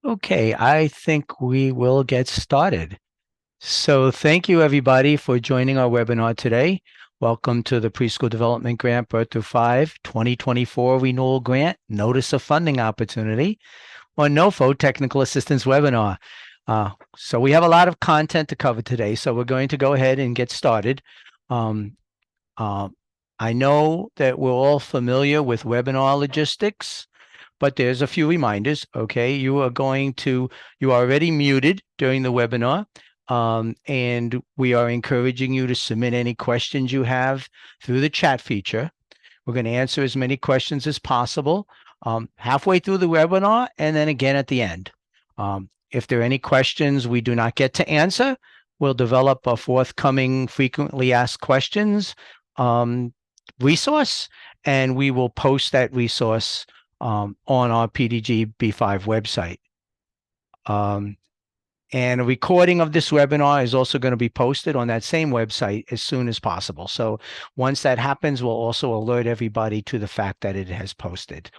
Okay, I think we will get started. So thank you everybody for joining our webinar today. Welcome to the Preschool Development Grant Birth to 5 2024 Renewal Grant Notice of Funding Opportunity, or NOFO Technical Assistance Webinar. So we have a lot of content to cover today, so we're going to go ahead and get started. Um, uh, I know that we're all familiar with webinar logistics, but there's a few reminders. Okay, you are already muted during the webinar. And we are encouraging you to submit any questions you have through the chat feature. We're going to answer as many questions as possible halfway through the webinar and then again at the end. If there are any questions we do not get to answer, we'll develop a forthcoming frequently asked questions resource, and we will post that resource on our PDG B-5 website. And a recording of this webinar is also going to be posted on that same website as soon as possible. So once that happens, we'll also alert everybody to the fact that it has posted.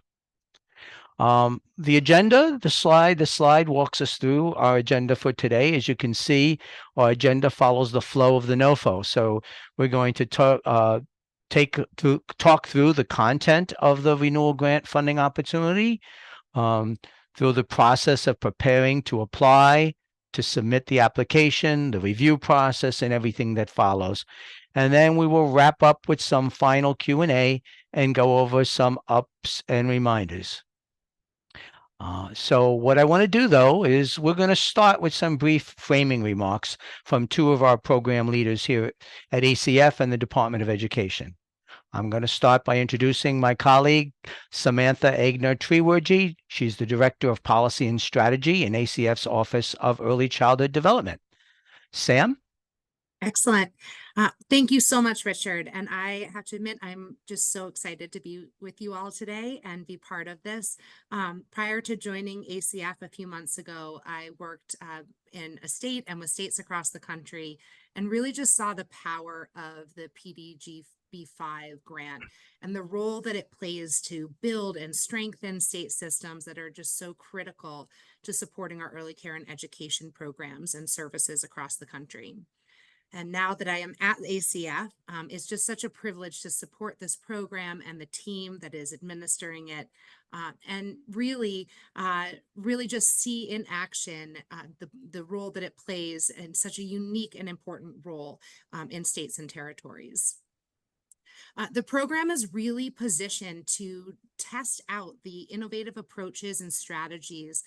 The agenda, the slide walks us through our agenda for today. As you can see, our agenda follows the flow of the NOFO. So we're going to talk through the content of the renewal grant funding opportunity, through the process of preparing to apply, to submit the application, the review process, and everything that follows. And then we will wrap up with some final Q&A and go over some ups and reminders. So what I want to do, though, is we're going to start with some brief framing remarks from two of our program leaders here at ACF and the Department of Education. I'm going to start by introducing my colleague, Samantha Agner-Trewergy. She's the Director of Policy and Strategy in ACF's Office of Early Childhood Development. Sam? Excellent. Thank you so much, Richard. And I have to admit, I'm just so excited to be with you all today and be part of this. Prior to joining ACF a few months ago, I worked in a state and with states across the country and really just saw the power of the PDG B-5 grant and the role that it plays to build and strengthen state systems that are just so critical to supporting our early care and education programs and services across the country. And now that I am at ACF, it's just such a privilege to support this program and the team that is administering it, and really just see in action the role that it plays in such a unique and important role in states and territories. The program is really positioned to test out the innovative approaches and strategies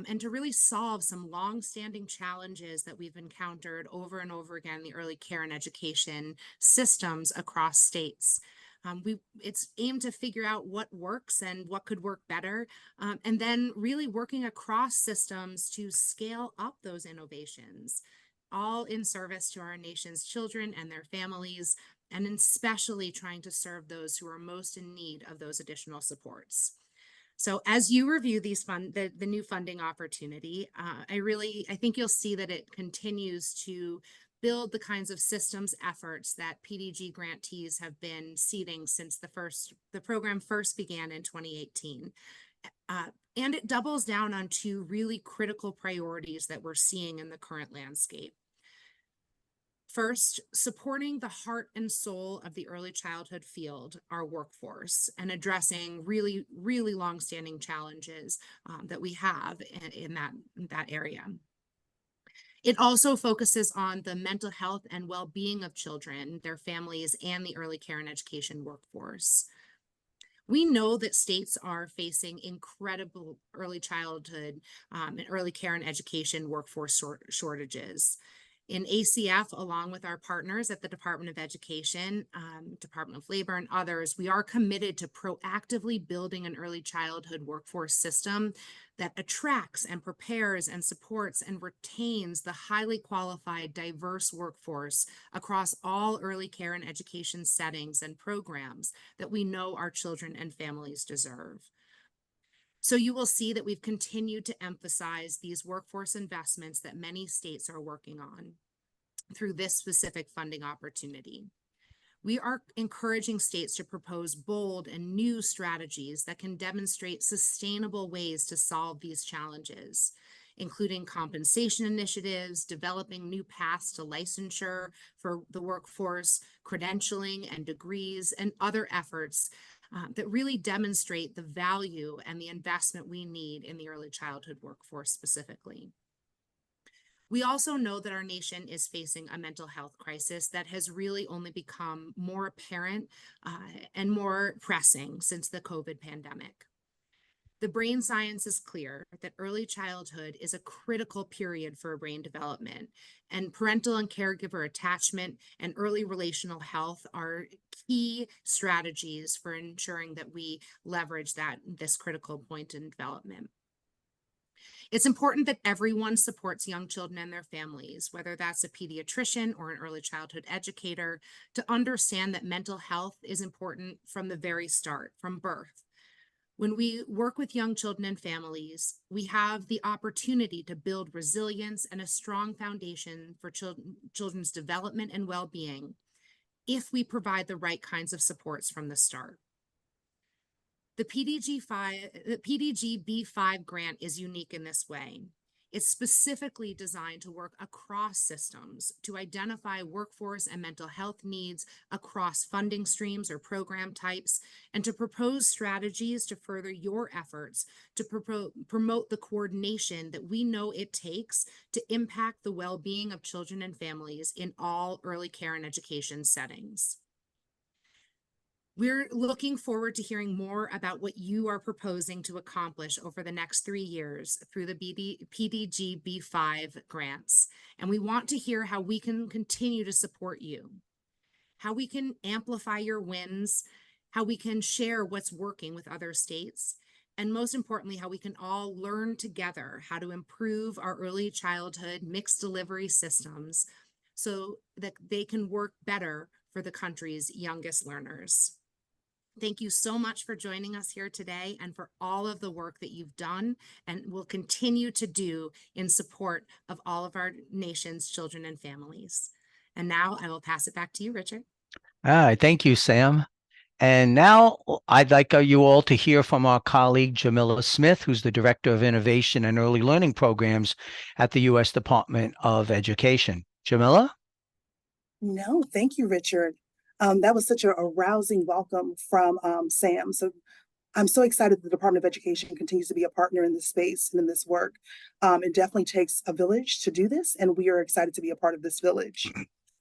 and to really solve some long-standing challenges that we've encountered over and over again in the early care and education systems across states. It's aimed to figure out what works and what could work better, and then really working across systems to scale up those innovations, all in service to our nation's children and their families, and especially trying to serve those who are most in need of those additional supports. So as you review these the new funding opportunity, I think you'll see that it continues to build the kinds of systems efforts that PDG grantees have been seeding since the program first began in 2018. And it doubles down on two really critical priorities that we're seeing in the current landscape. First, supporting the heart and soul of the early childhood field, our workforce, and addressing really, really longstanding challenges that we have in that area. It also focuses on the mental health and well-being of children, their families, and the early care and education workforce. We know that states are facing incredible early childhood and early care and education workforce shortages. In ACF, along with our partners at the Department of Education, Department of Labor, and others, we are committed to proactively building an early childhood workforce system that attracts and prepares and supports and retains the highly qualified, diverse workforce across all early care and education settings and programs that we know our children and families deserve. So you will see that we've continued to emphasize these workforce investments that many states are working on through this specific funding opportunity. We are encouraging states to propose bold and new strategies that can demonstrate sustainable ways to solve these challenges, including compensation initiatives, developing new paths to licensure for the workforce, credentialing and degrees, and other efforts that really demonstrate the value and the investment we need in the early childhood workforce specifically. We also know that our nation is facing a mental health crisis that has really only become more apparent and more pressing since the COVID pandemic. The brain science is clear that early childhood is a critical period for brain development, and parental and caregiver attachment and early relational health are key strategies for ensuring that we leverage this critical point in development. It's important that everyone supports young children and their families, whether that's a pediatrician or an early childhood educator, to understand that mental health is important from the very start, from birth. When we work with young children and families, we have the opportunity to build resilience and a strong foundation for children's development and well-being if we provide the right kinds of supports from the start. The PDG B-5 grant is unique in this way. It's specifically designed to work across systems to identify workforce and mental health needs across funding streams or program types, and to propose strategies to further your efforts to promote the coordination that we know it takes to impact the well-being of children and families in all early care and education settings. We're looking forward to hearing more about what you are proposing to accomplish over the next 3 years through the PDG B-5 grants. And we want to hear how we can continue to support you, how we can amplify your wins, how we can share what's working with other states, and most importantly, how we can all learn together how to improve our early childhood mixed delivery systems so that they can work better for the country's youngest learners. Thank you so much for joining us here today and for all of the work that you've done and will continue to do in support of all of our nation's children and families. And now I will pass it back to you, Richard. All right, thank you, Sam. And now I'd like you all to hear from our colleague, Jamila Smith, who's the Director of Innovation and Early Learning Programs at the U.S. Department of Education. Jamila? No, thank you, Richard. That was such a rousing welcome from Sam. So I'm so excited that the Department of Education continues to be a partner in this space and in this work. It definitely takes a village to do this, and we are excited to be a part of this village.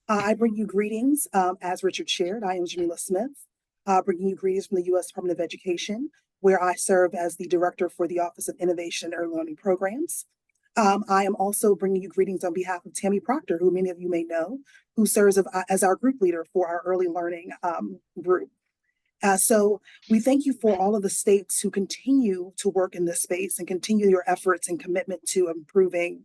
I bring you greetings, as Richard shared. I am Jamila Smith, bringing you greetings from the U.S. Department of Education, where I serve as the Director for the Office of Innovation and Early Learning Programs. I am also bringing you greetings on behalf of Tammy Proctor, who many of you may know, who serves as our group leader for our early learning group. So we thank you for all of the states who continue to work in this space and continue your efforts and commitment to improving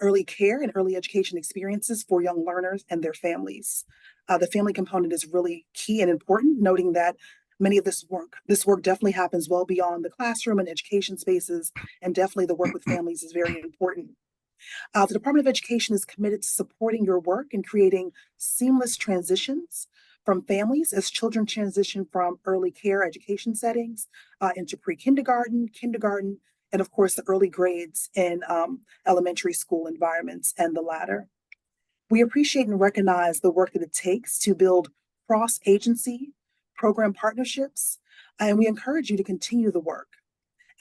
early care and early education experiences for young learners and their families. The family component is really key and important, noting that many of this work definitely happens well beyond the classroom and education spaces, and definitely the work with families is very important. The Department of Education is committed to supporting your work and creating seamless transitions from families as children transition from early care education settings into pre-kindergarten, kindergarten, and of course the early grades in elementary school environments and the latter. We appreciate and recognize the work that it takes to build cross-agency program partnerships, and we encourage you to continue the work.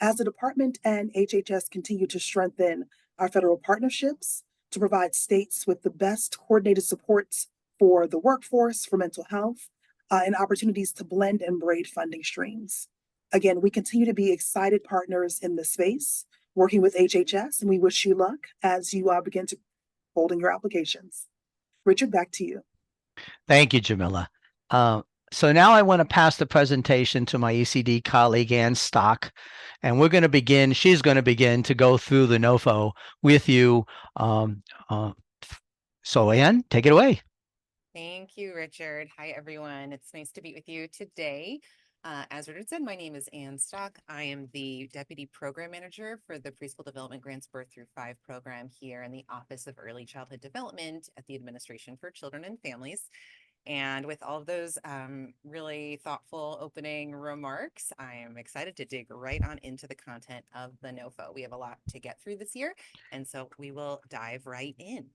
As the department and HHS continue to strengthen our federal partnerships to provide states with the best coordinated supports for the workforce, for mental health, and opportunities to blend and braid funding streams. Again, we continue to be excited partners in this space, working with HHS, and we wish you luck as you begin to hold in your applications. Richard, back to you. Thank you, Jamila. So now I want to pass the presentation to my ECD colleague, Ann Stock, and she's going to begin to go through the NOFO with you. So Ann, take it away. Thank you, Richard. Hi, everyone. It's nice to be with you today. As Richard said, my name is Ann Stock. I am the Deputy Program Manager for the Preschool Development Grants Birth through 5 program here in the Office of Early Childhood Development at the Administration for Children and Families. And with all of those really thoughtful opening remarks, I am excited to dig right on into the content of the NOFO. We have a lot to get through this year, and so we will dive right in.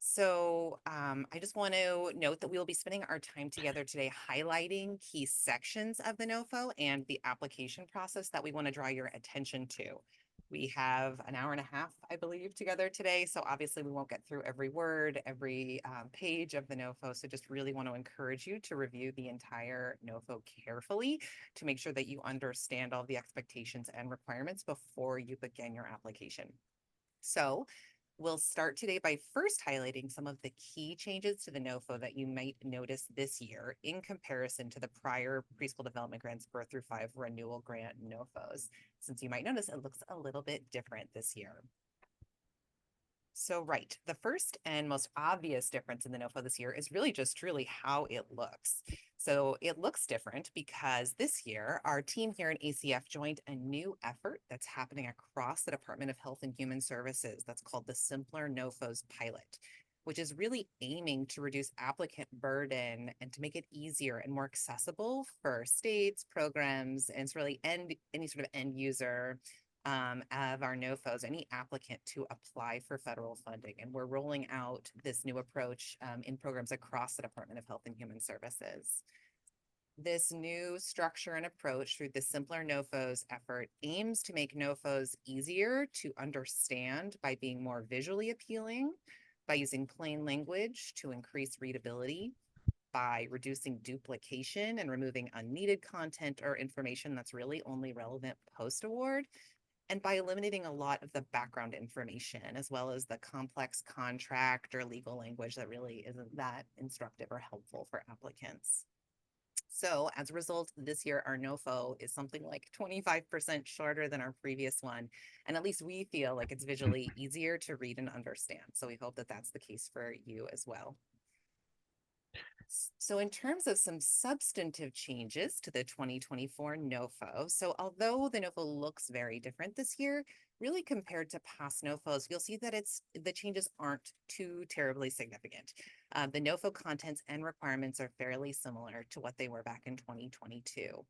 So I just want to note that we will be spending our time together today highlighting key sections of the NOFO and the application process that we want to draw your attention to. We have an hour and a half, I believe, together today. So obviously we won't get through every word, every page of the NOFO. So just really want to encourage you to review the entire NOFO carefully to make sure that you understand all the expectations and requirements before you begin your application. So we'll start today by first highlighting some of the key changes to the NOFO that you might notice this year in comparison to the prior Preschool Development Grants Birth through 5 Renewal Grant NOFOs, since you might notice it looks a little bit different this year. So right, the first and most obvious difference in the NOFO this year is really just truly how it looks. So it looks different because this year, our team here in ACF joined a new effort that's happening across the Department of Health and Human Services that's called the Simpler NOFOs Pilot, which is really aiming to reduce applicant burden and to make it easier and more accessible for states, programs, and it's really any sort of end user of our NOFOs, any applicant to apply for federal funding. And we're rolling out this new approach in programs across the Department of Health and Human Services. This new structure and approach through the Simpler NOFOs effort aims to make NOFOs easier to understand by being more visually appealing, by using plain language to increase readability, by reducing duplication and removing unneeded content or information that's really only relevant post-award, and by eliminating a lot of the background information, as well as the complex contract or legal language that really isn't that instructive or helpful for applicants. So as a result, this year, our NOFO is something like 25% shorter than our previous one. And at least we feel like it's visually easier to read and understand. So we hope that that's the case for you as well. So in terms of some substantive changes to the 2024 NOFO, so although the NOFO looks very different this year, really compared to past NOFOs, you'll see that the changes aren't too terribly significant. The NOFO contents and requirements are fairly similar to what they were back in 2022.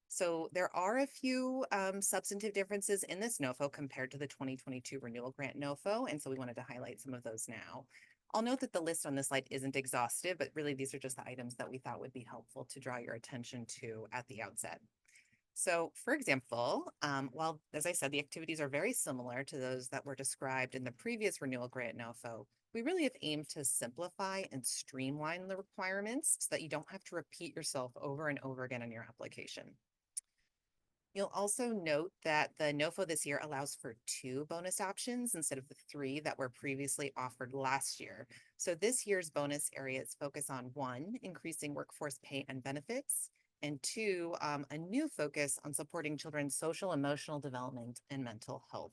So there are a few substantive differences in this NOFO compared to the 2022 Renewal Grant NOFO, and so we wanted to highlight some of those now. I'll note that the list on this slide isn't exhaustive, but really these are just the items that we thought would be helpful to draw your attention to at the outset. So for example, while, as I said, the activities are very similar to those that were described in the previous Renewal Grant NOFO, we really have aimed to simplify and streamline the requirements so that you don't have to repeat yourself over and over again in your application. You'll also note that the NOFO this year allows for 2 bonus options instead of the 3 that were previously offered last year. So this year's bonus areas focus on 1, increasing workforce pay and benefits, and 2, a new focus on supporting children's social, emotional development and mental health.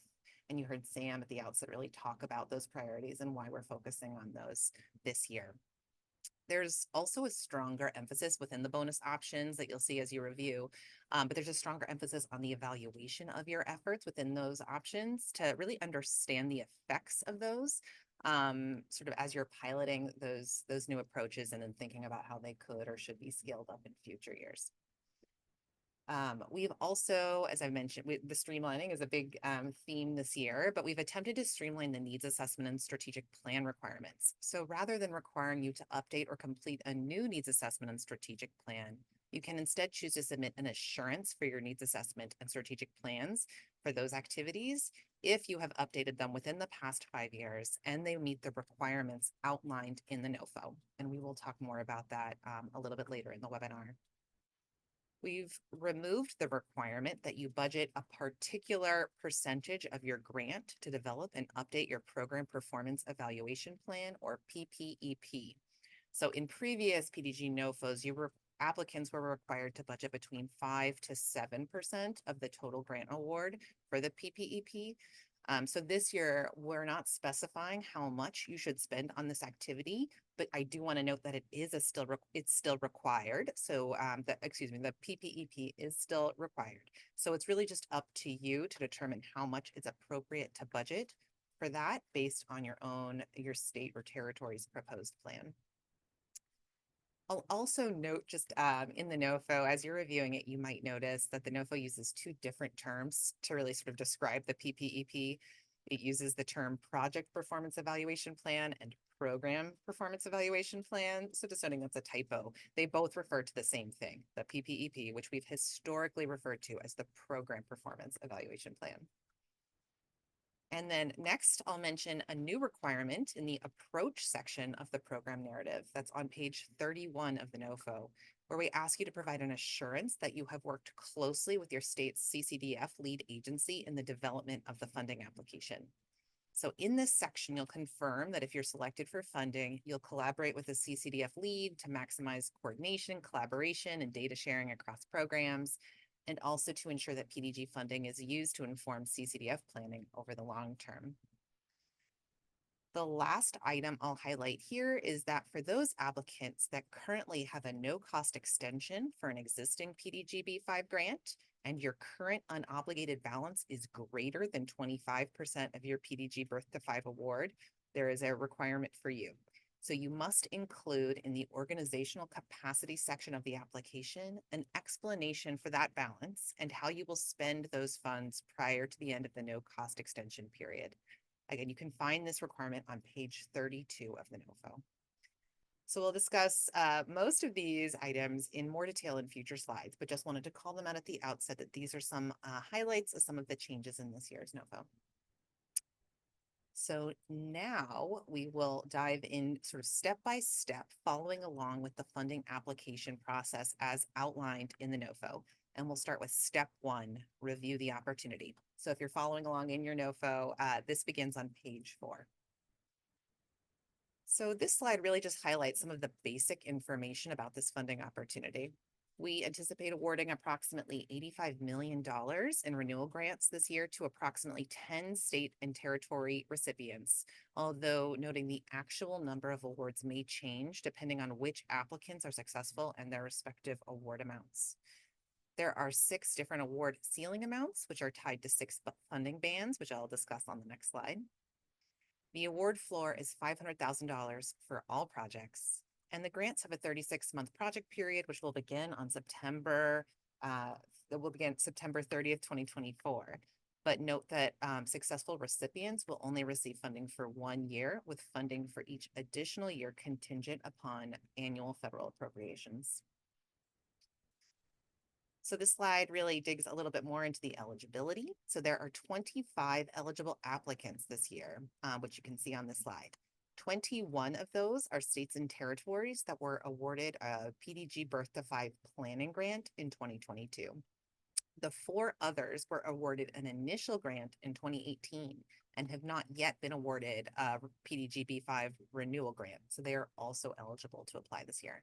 And you heard Sam at the outset really talk about those priorities and why we're focusing on those this year. There's also a stronger emphasis within the bonus options that you'll see as you review, but there's a stronger emphasis on the evaluation of your efforts within those options to really understand the effects of those, sort of as you're piloting those new approaches and then thinking about how they could or should be scaled up in future years. We've also, as I mentioned, the streamlining is a big theme this year, but we've attempted to streamline the needs assessment and strategic plan requirements. So rather than requiring you to update or complete a new needs assessment and strategic plan, you can instead choose to submit an assurance for your needs assessment and strategic plans for those activities if you have updated them within the past 5 years and they meet the requirements outlined in the NOFO. And we will talk more about that a little bit later in the webinar. We've removed the requirement that you budget a particular percentage of your grant to develop and update your program performance evaluation plan, or PPEP. So in previous PDG NOFOs, applicants were required to budget between 5 to 7% of the total grant award for the PPEP. So this year, we're not specifying how much you should spend on this activity, but I do want to note that it's still required. So the PPEP is still required. So it's really just up to you to determine how much is appropriate to budget for that based on your state or territory's proposed plan. I'll also note just in the NOFO, as you're reviewing it, you might notice that the NOFO uses two different terms to really sort of describe the PPEP. It uses the term Project Performance Evaluation Plan and Program Performance Evaluation Plan. So just noting that's a typo. They both refer to the same thing, the PPEP, which we've historically referred to as the Program Performance Evaluation Plan. And then next, I'll mention a new requirement in the approach section of the program narrative that's on page 31 of the NOFO, where we ask you to provide an assurance that you have worked closely with your state's CCDF lead agency in the development of the funding application. So in this section, you'll confirm that if you're selected for funding, you'll collaborate with the CCDF lead to maximize coordination, collaboration, and data sharing across programs, and also to ensure that PDG funding is used to inform CCDF planning over the long term. The last item I'll highlight here is that for those applicants that currently have a no-cost extension for an existing PDG B-5 grant, and your current unobligated balance is greater than 25% of your PDG Birth to 5 award, there is a requirement for you. So you must include in the organizational capacity section of the application an explanation for that balance and how you will spend those funds prior to the end of the no-cost extension period. Again, you can find this requirement on page 32 of the NOFO. So we'll discuss most of these items in more detail in future slides, but just wanted to call them out at the outset that these are some highlights of some of the changes in this year's NOFO. So now we will dive in sort of step by step, following along with the funding application process as outlined in the NOFO. And we'll start with step 1, review the opportunity. So if you're following along in your NOFO, this begins on page 4. So this slide really just highlights some of the basic information about this funding opportunity. We anticipate awarding approximately $85 million in renewal grants this year to approximately 10 state and territory recipients, although noting the actual number of awards may change depending on which applicants are successful and their respective award amounts. There are 6 different award ceiling amounts, which are tied to 6 funding bands, which I'll discuss on the next slide. The award floor is $500,000 for all projects. And the grants have a 36-month project period, which will begin on September 30th, 2024. But note that successful recipients will only receive funding for 1 year, with funding for each additional year contingent upon annual federal appropriations. So this slide really digs a little bit more into the eligibility. So there are 25 eligible applicants this year, which you can see on this slide. 21 of those are states and territories that were awarded a PDG Birth to 5 planning grant in 2022. The 4 others were awarded an initial grant in 2018 and have not yet been awarded a PDG B-5 renewal grant. So they are also eligible to apply this year.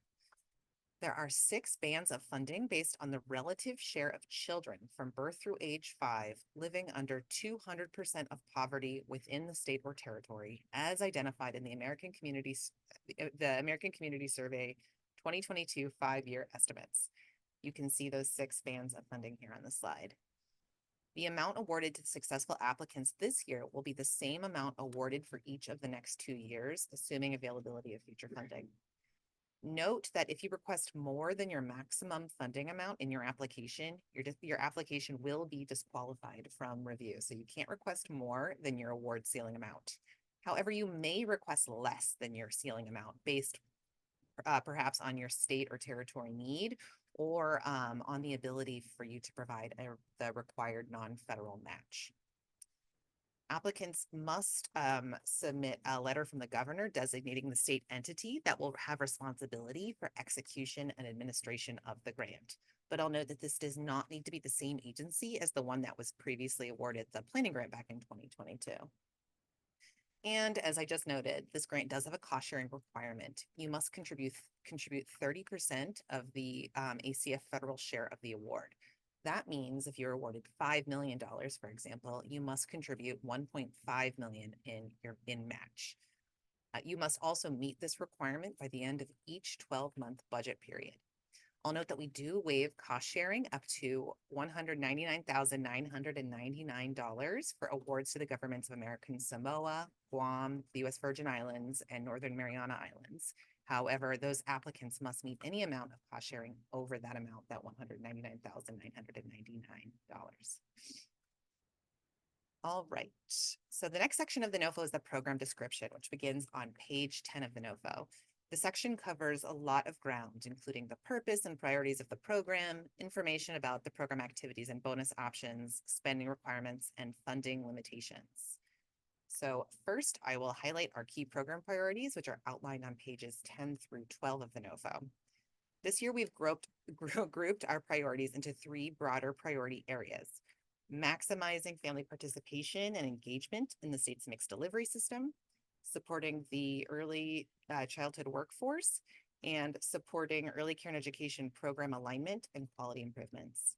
There are 6 bands of funding based on the relative share of children from birth through age 5 living under 200% of poverty within the state or territory, as identified in the American Community Survey 2022 5-year estimates. You can see those 6 bands of funding here on the slide. The amount awarded to successful applicants this year will be the same amount awarded for each of the next 2 years, assuming availability of future funding. Note that if you request more than your maximum funding amount in your application, your application will be disqualified from review. So you can't request more than your award ceiling amount. However, you may request less than your ceiling amount based perhaps on your state or territory need or on the ability for you to provide the required non-federal match. Applicants must submit a letter from the governor designating the state entity that will have responsibility for execution and administration of the grant. But I'll note that this does not need to be the same agency as the one that was previously awarded the planning grant back in 2022. And as I just noted, this grant does have a cost sharing requirement. You must contribute 30% of the ACF federal share of the award. That means if you're awarded $5 million, for example, you must contribute $1.5 million in match. You must also meet this requirement by the end of each 12-month budget period. I'll note that we do waive cost sharing up to $199,999 for awards to the governments of American Samoa, Guam, the U.S. Virgin Islands, and Northern Mariana Islands. However, those applicants must meet any amount of cost sharing over that amount, that $199,999. All right, so the next section of the NOFO is the program description, which begins on page 10 of the NOFO. The section covers a lot of ground, including the purpose and priorities of the program, information about the program activities and bonus options, spending requirements, and funding limitations. So first, I will highlight our key program priorities, which are outlined on pages 10 through 12 of the NOFO. This year, we've grouped our priorities into 3 broader priority areas: maximizing family participation and engagement in the state's mixed delivery system, supporting the early childhood workforce, and supporting early care and education program alignment and quality improvements.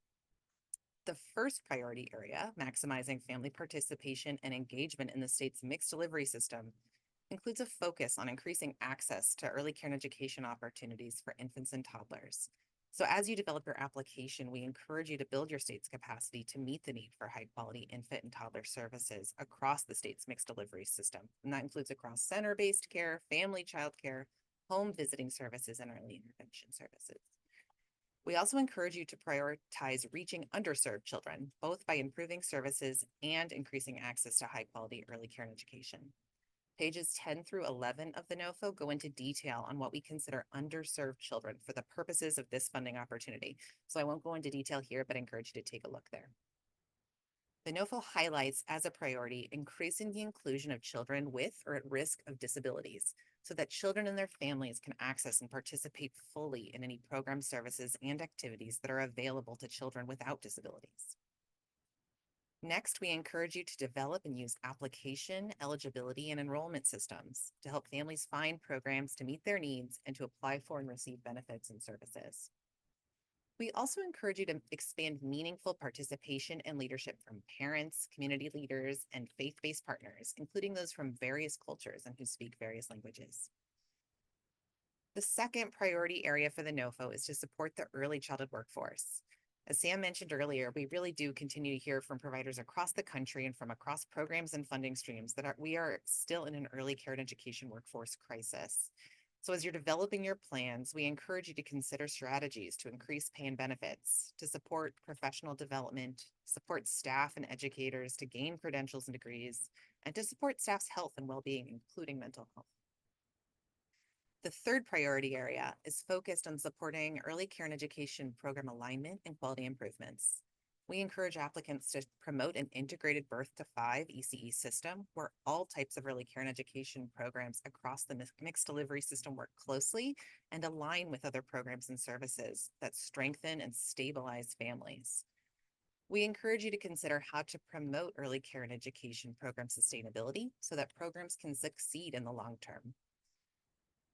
The first priority area, maximizing family participation and engagement in the state's mixed delivery system, includes a focus on increasing access to early care and education opportunities for infants and toddlers. So as you develop your application, we encourage you to build your state's capacity to meet the need for high quality infant and toddler services across the state's mixed delivery system. And that includes across center-based care, family child care, home visiting services, and early intervention services. We also encourage you to prioritize reaching underserved children, both by improving services and increasing access to high quality early care and education. Pages 10 through 11 of the NOFO go into detail on what we consider underserved children for the purposes of this funding opportunity. So I won't go into detail here, but I encourage you to take a look there. The NOFO highlights as a priority increasing the inclusion of children with or at risk of disabilities, so that children and their families can access and participate fully in any program services and activities that are available to children without disabilities. Next, we encourage you to develop and use application, eligibility, and enrollment systems to help families find programs to meet their needs and to apply for and receive benefits and services. We also encourage you to expand meaningful participation and leadership from parents, community leaders, and faith-based partners, including those from various cultures and who speak various languages. The second priority area for the NOFO is to support the early childhood workforce. As Sam mentioned earlier, we really do continue to hear from providers across the country and from across programs and funding streams that we are still in an early care and education workforce crisis. So as you're developing your plans, we encourage you to consider strategies to increase pay and benefits, to support professional development, support staff and educators to gain credentials and degrees, and to support staff's health and well-being, including mental health. The third priority area is focused on supporting early care and education program alignment and quality improvements. We encourage applicants to promote an integrated birth to 5 ECE system where all types of early care and education programs across the mixed delivery system work closely and align with other programs and services that strengthen and stabilize families. We encourage you to consider how to promote early care and education program sustainability so that programs can succeed in the long term.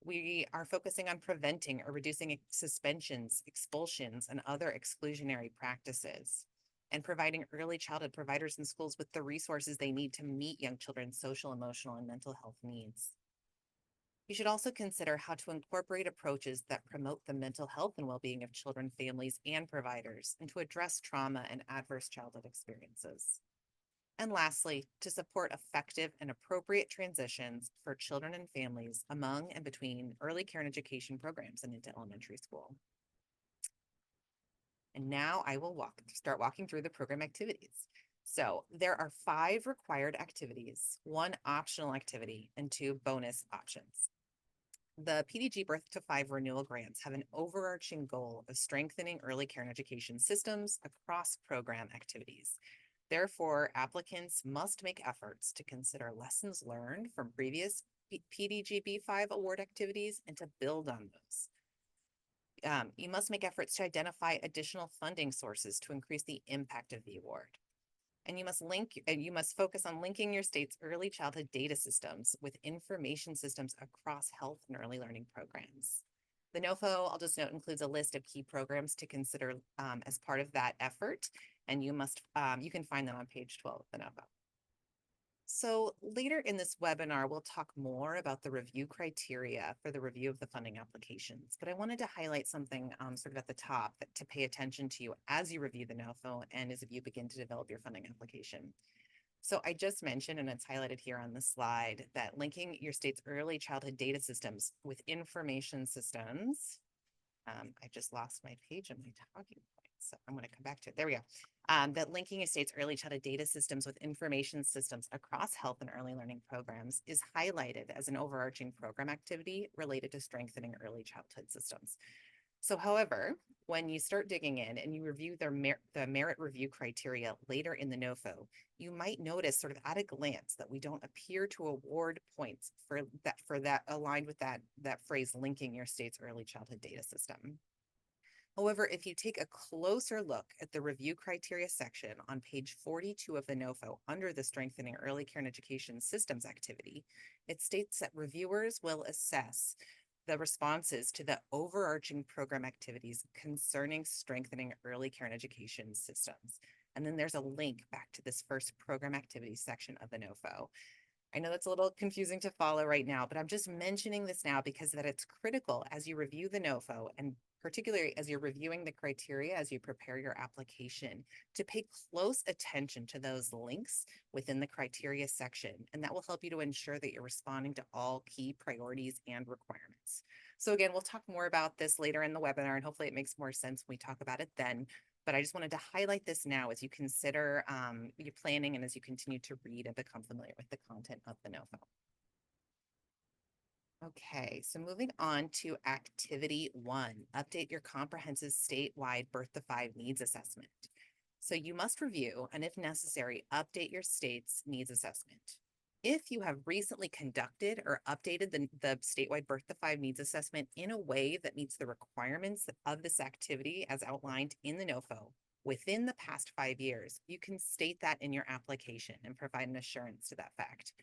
We are focusing on preventing or reducing suspensions, expulsions, and other exclusionary practices, and providing early childhood providers in schools with the resources they need to meet young children's social, emotional, and mental health needs. You should also consider how to incorporate approaches that promote the mental health and well-being of children, families, and providers, and to address trauma and adverse childhood experiences. And lastly, to support effective and appropriate transitions for children and families among and between early care and education programs and into elementary school. And now I will start walking through the program activities. So there are 5 required activities, 1 optional activity, and 2 bonus options. The PDG Birth to 5 renewal grants have an overarching goal of strengthening early care and education systems across program activities. Therefore, applicants must make efforts to consider lessons learned from previous PDG B-5 award activities and to build on those. You must make efforts to identify additional funding sources to increase the impact of the award. And you must focus on linking your state's early childhood data systems with information systems across health and early learning programs. The NOFO, I'll just note, includes a list of key programs to consider as part of that effort, and you can find them on page 12 of the NOFO. So later in this webinar, we'll talk more about the review criteria for the review of the funding applications, but I wanted to highlight something sort of at the top to pay attention to as you review the NOFO and as you begin to develop your funding application. So I just mentioned, and it's highlighted here on the slide, that linking your state's early childhood data systems with information systems. I just lost my page and my talking points, so I'm going to come back to it. There we go. That linking a state's early childhood data systems with information systems across health and early learning programs is highlighted as an overarching program activity related to strengthening early childhood systems. So, however, when you start digging in and you review the merit review criteria later in the NOFO, you might notice sort of at a glance that we don't appear to award points for that aligned with that phrase, linking your state's early childhood data system. However, if you take a closer look at the review criteria section on page 42 of the NOFO under the Strengthening Early Care and Education Systems activity, it states that reviewers will assess the responses to the overarching program activities concerning strengthening early care and education systems. And then there's a link back to this first program activities section of the NOFO. I know that's a little confusing to follow right now, but I'm just mentioning this now because that it's critical as you review the NOFO, and particularly as you're reviewing the criteria as you prepare your application, to pay close attention to those links within the criteria section. And that will help you to ensure that you're responding to all key priorities and requirements. So again, we'll talk more about this later in the webinar, and hopefully it makes more sense when we talk about it then. But I just wanted to highlight this now as you consider your planning and as you continue to read and become familiar with the content of the NOFO. Okay, so moving on to activity 1, update your comprehensive statewide birth to 5 needs assessment. So you must review and, if necessary, update your state's needs assessment. If you have recently conducted or updated the statewide birth to 5 needs assessment in a way that meets the requirements of this activity as outlined in the NOFO within the past 5 years, you can state that in your application and provide an assurance to that fact.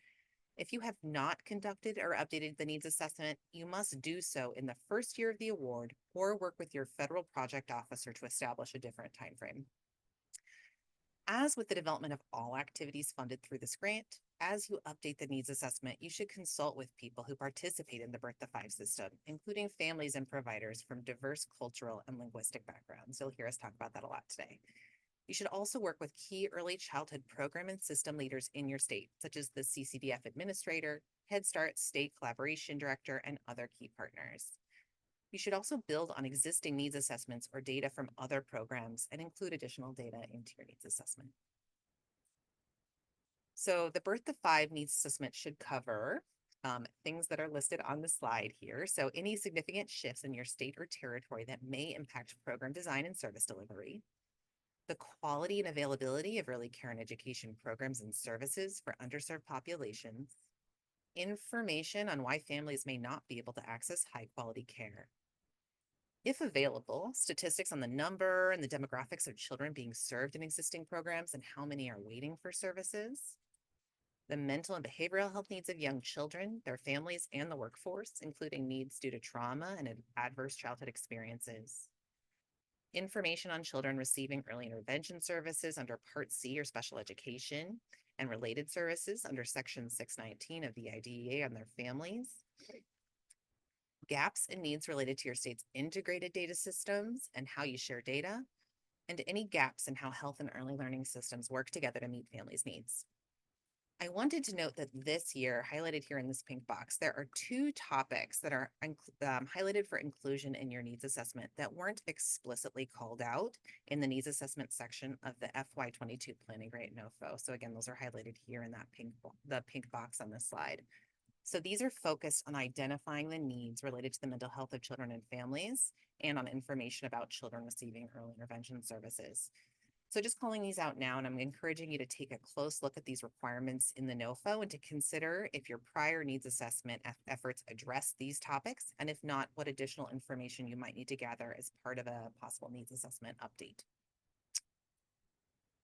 If you have not conducted or updated the needs assessment, you must do so in the first year of the award or work with your federal project officer to establish a different timeframe. As with the development of all activities funded through this grant, as you update the needs assessment, you should consult with people who participate in the birth to 5 system, including families and providers from diverse cultural and linguistic backgrounds. You'll hear us talk about that a lot today. You should also work with key early childhood program and system leaders in your state, such as the CCDF administrator, Head Start State Collaboration Director, and other key partners. You should also build on existing needs assessments or data from other programs and include additional data into your needs assessment. So the birth to 5 needs assessment should cover things that are listed on the slide here. So any significant shifts in your state or territory that may impact program design and service delivery, the quality and availability of early care and education programs and services for underserved populations, information on why families may not be able to access high quality care. If available, statistics on the number and the demographics of children being served in existing programs and how many are waiting for services. The mental and behavioral health needs of young children, their families, and the workforce, including needs due to trauma and adverse childhood experiences. Information on children receiving early intervention services under Part C or special education and related services under Section 619 of the IDEA and their families. Gaps and needs related to your state's integrated data systems and how you share data, and any gaps in how health and early learning systems work together to meet families' needs. I wanted to note that this year, highlighted here in this pink box, there are 2 topics that are highlighted for inclusion in your needs assessment that weren't explicitly called out in the needs assessment section of the FY22 Planning Grant NOFO. So again, those are highlighted here in that the pink box on this slide. So these are focused on identifying the needs related to the mental health of children and families and on information about children receiving early intervention services. So just calling these out now, and I'm encouraging you to take a close look at these requirements in the NOFO and to consider if your prior needs assessment efforts address these topics, and if not, what additional information you might need to gather as part of a possible needs assessment update.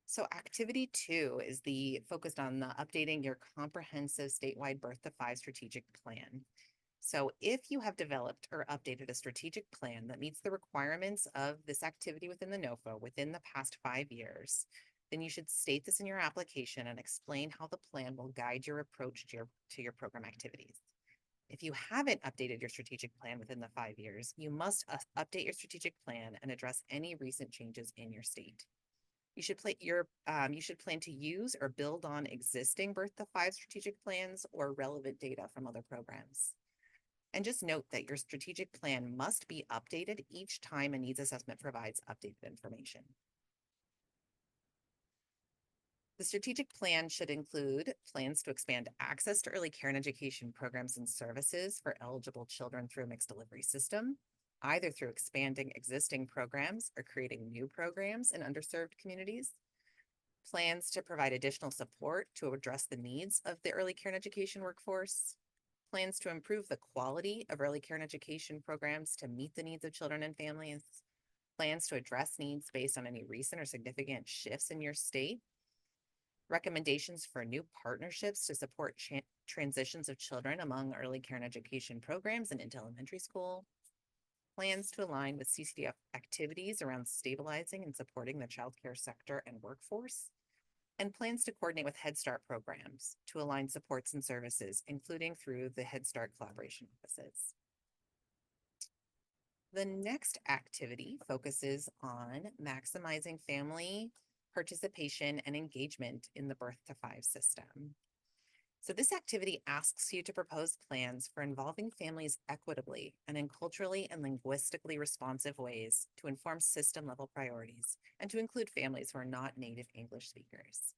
So activity 2 is focused on the updating your comprehensive statewide birth to 5 strategic plan. So if you have developed or updated a strategic plan that meets the requirements of this activity within the NOFO within the past 5 years, then you should state this in your application and explain how the plan will guide your approach to your program activities. If you haven't updated your strategic plan within the 5 years, you must update your strategic plan and address any recent changes in your state. You should plan to use or build on existing Birth to 5 strategic plans or relevant data from other programs. And just note that your strategic plan must be updated each time a needs assessment provides updated information. The strategic plan should include plans to expand access to early care and education programs and services for eligible children through a mixed delivery system, either through expanding existing programs or creating new programs in underserved communities. Plans to provide additional support to address the needs of the early care and education workforce. Plans to improve the quality of early care and education programs to meet the needs of children and families. Plans to address needs based on any recent or significant shifts in your state. Recommendations for new partnerships to support transitions of children among early care and education programs and into elementary school. Plans to align with CCDF activities around stabilizing and supporting the childcare sector and workforce. And plans to coordinate with Head Start programs to align supports and services, including through the Head Start collaboration offices. The next activity focuses on maximizing family participation and engagement in the Birth to 5 system. So this activity asks you to propose plans for involving families equitably and in culturally and linguistically responsive ways to inform system level priorities and to include families who are not native English speakers.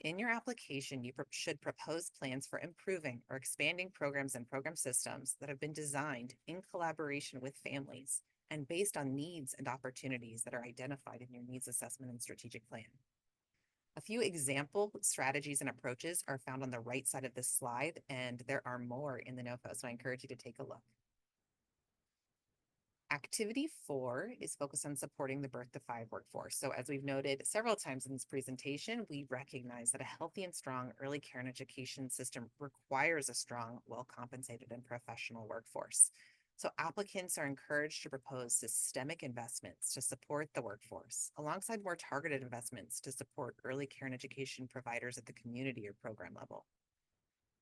In your application, you should propose plans for improving or expanding programs and program systems that have been designed in collaboration with families and based on needs and opportunities that are identified in your needs assessment and strategic plan. A few example strategies and approaches are found on the right side of this slide, and there are more in the NOFO, so I encourage you to take a look. Activity 4 is focused on supporting the Birth to 5 workforce. So as we've noted several times in this presentation, we recognize that a healthy and strong early care and education system requires a strong, well-compensated and professional workforce. So applicants are encouraged to propose systemic investments to support the workforce, alongside more targeted investments to support early care and education providers at the community or program level.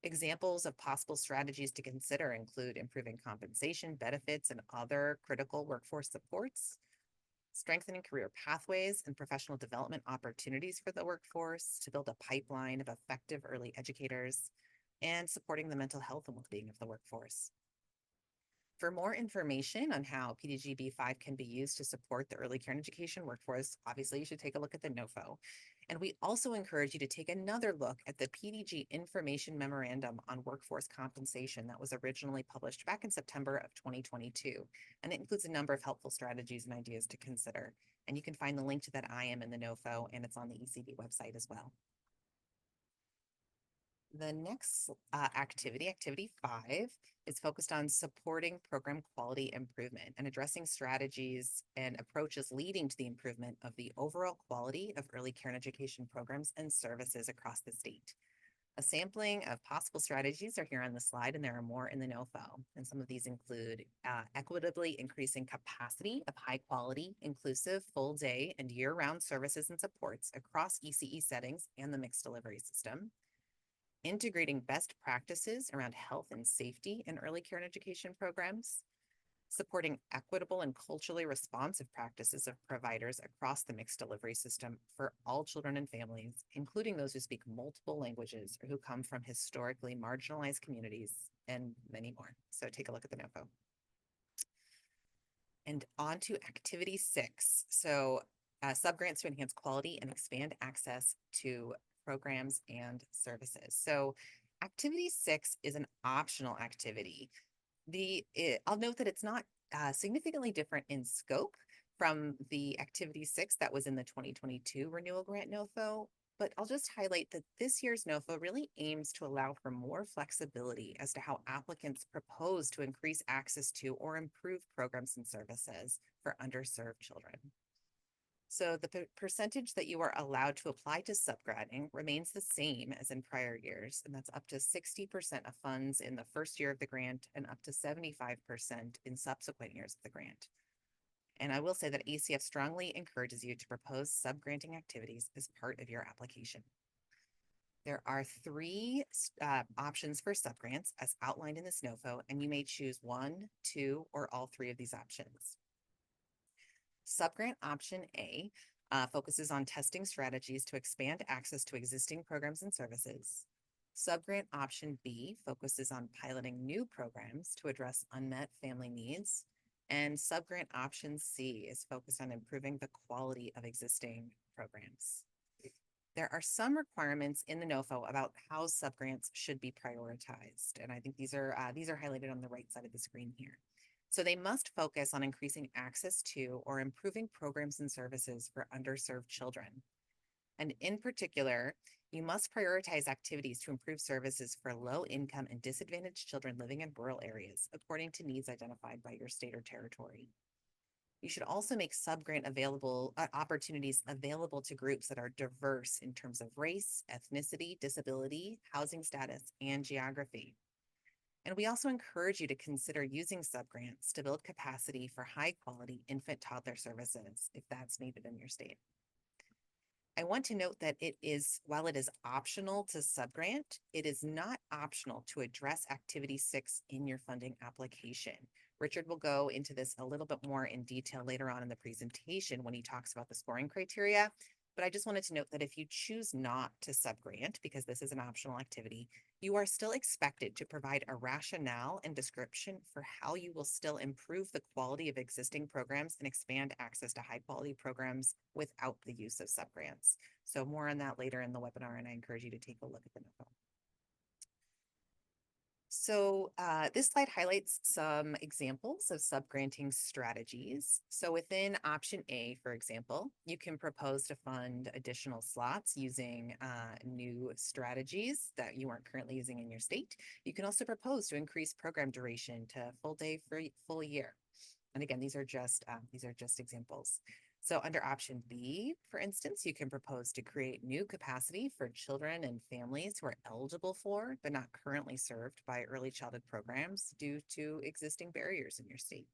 Examples of possible strategies to consider include improving compensation, benefits, and other critical workforce supports, strengthening career pathways and professional development opportunities for the workforce to build a pipeline of effective early educators, and supporting the mental health and well-being of the workforce. For more information on how PDG B-5 can be used to support the early care and education workforce, obviously you should take a look at the NOFO. And we also encourage you to take another look at the PDG Information Memorandum on Workforce Compensation that was originally published back in September of 2022. And it includes a number of helpful strategies and ideas to consider. And you can find the link to that IM in the NOFO, and it's on the ECB website as well. The next activity, activity 5, is focused on supporting program quality improvement and addressing strategies and approaches leading to the improvement of the overall quality of early care and education programs and services across the state. A sampling of possible strategies are here on the slide, and there are more in the NOFO. And some of these include equitably increasing capacity of high quality, inclusive, full day and year-round services and supports across ECE settings and the mixed delivery system. Integrating best practices around health and safety in early care and education programs, supporting equitable and culturally responsive practices of providers across the mixed delivery system for all children and families, including those who speak multiple languages or who come from historically marginalized communities, and many more. So take a look at the NOFO. And on to activity 6. So subgrants to enhance quality and expand access to programs and services. So activity 6 is an optional activity. I'll note that it's not significantly different in scope from the activity 6 that was in the 2022 Renewal Grant NOFO, but I'll just highlight that this year's NOFO really aims to allow for more flexibility as to how applicants propose to increase access to or improve programs and services for underserved children. So the percentage that you are allowed to apply to subgranting remains the same as in prior years, and that's up to 60% of funds in the first year of the grant and up to 75% in subsequent years of the grant. And I will say that ACF strongly encourages you to propose subgranting activities as part of your application. There are 3 options for subgrants as outlined in this NOFO, and you may choose 1, 2, or all 3 of these options. Subgrant option A focuses on testing strategies to expand access to existing programs and services. Subgrant option B focuses on piloting new programs to address unmet family needs. And subgrant option C is focused on improving the quality of existing programs. There are some requirements in the NOFO about how subgrants should be prioritized. And I think these are highlighted on the right side of the screen here. So they must focus on increasing access to or improving programs and services for underserved children. And in particular, you must prioritize activities to improve services for low income and disadvantaged children living in rural areas, according to needs identified by your state or territory. You should also make subgrant opportunities available to groups that are diverse in terms of race, ethnicity, disability, housing status, and geography. And we also encourage you to consider using subgrants to build capacity for high quality infant-toddler services if that's needed in your state. I want to note that while it is optional to subgrant, it is not optional to address Activity 6 in your funding application. Richard will go into this a little bit more in detail later on in the presentation when he talks about the scoring criteria. But I just wanted to note that if you choose not to subgrant, because this is an optional activity, you are still expected to provide a rationale and description for how you will still improve the quality of existing programs and expand access to high quality programs without the use of subgrants. So more on that later in the webinar, and I encourage you to take a look at the NOFO. So this slide highlights some examples of subgranting strategies. So within option A, for example, you can propose to fund additional slots using new strategies that you aren't currently using in your state. You can also propose to increase program duration to full day for full year. And again, these are just examples. So under option B, for instance, you can propose to create new capacity for children and families who are eligible for, but not currently served by early childhood programs due to existing barriers in your state.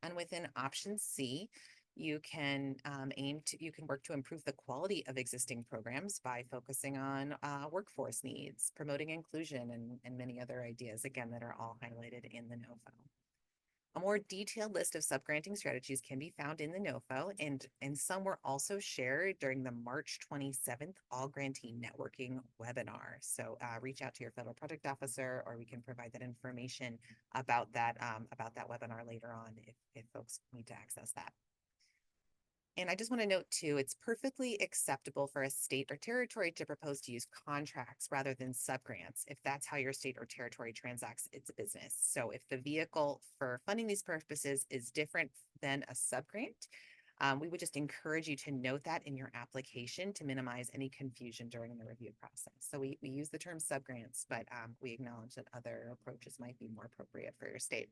And within option C, you can work to improve the quality of existing programs by focusing on workforce needs, promoting inclusion, and many other ideas, again, that are all highlighted in the NOFO. A more detailed list of subgranting strategies can be found in the NOFO, and some were also shared during the March 27th All Grantee Networking webinar. So reach out to your federal project officer, or we can provide that information about that webinar later on if folks need to access that. And I just want to note too, it's perfectly acceptable for a state or territory to propose to use contracts rather than subgrants if that's how your state or territory transacts its business. So if the vehicle for funding these purposes is different than a subgrant, we would just encourage you to note that in your application to minimize any confusion during the review process. So we use the term subgrants, but we acknowledge that other approaches might be more appropriate for your state.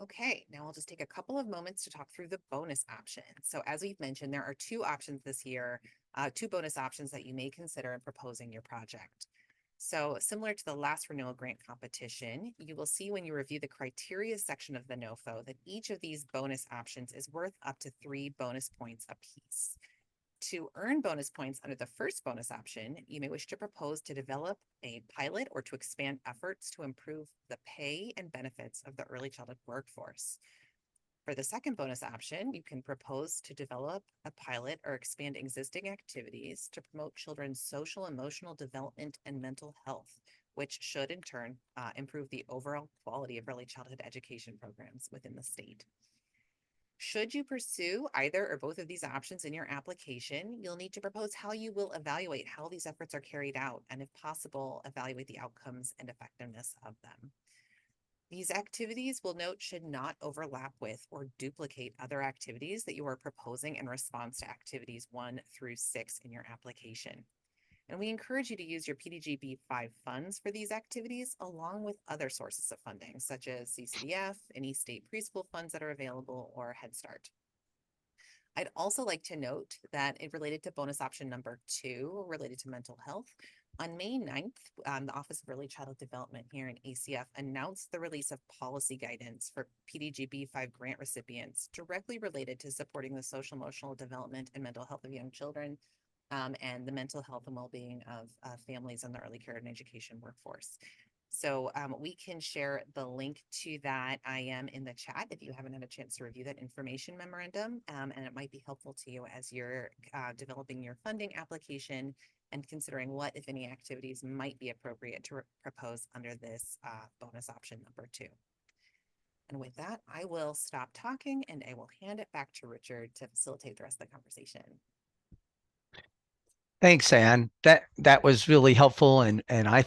Okay, now I'll just take a couple of moments to talk through the bonus options. So as we've mentioned, there are two options this year, two bonus options that you may consider in proposing your project. So similar to the last renewal grant competition, you will see when you review the criteria section of the NOFO that each of these bonus options is worth up to 3 bonus points apiece. To earn bonus points under the first bonus option, you may wish to propose to develop a pilot or to expand efforts to improve the pay and benefits of the early childhood workforce. For the second bonus option, you can propose to develop a pilot or expand existing activities to promote children's social, emotional development, and mental health, which should in turn improve the overall quality of early childhood education programs within the state. Should you pursue either or both of these options in your application, you'll need to propose how you will evaluate how these efforts are carried out, and if possible, evaluate the outcomes and effectiveness of them. These activities, we'll note, should not overlap with or duplicate other activities that you are proposing in response to activities 1 through 6 in your application. And we encourage you to use your PDG B-5 funds for these activities, along with other sources of funding, such as CCDF, any state preschool funds that are available, or Head Start. I'd also like to note that it related to bonus option number 2, related to mental health. On May 9th, the Office of Early Childhood Development here in ACF announced the release of policy guidance for PDG B-5 grant recipients directly related to supporting the social, emotional development and mental health of young children, and the mental health and well-being of families in the early care and education workforce. So we can share the link to that IM in the chat if you haven't had a chance to review that information memorandum. And it might be helpful to you as you're developing your funding application and considering what, if any, activities might be appropriate to propose under this bonus option number 2. And with that, I will stop talking and I will hand it back to Richard to facilitate the rest of the conversation. Thanks, Anne. That was really helpful, and I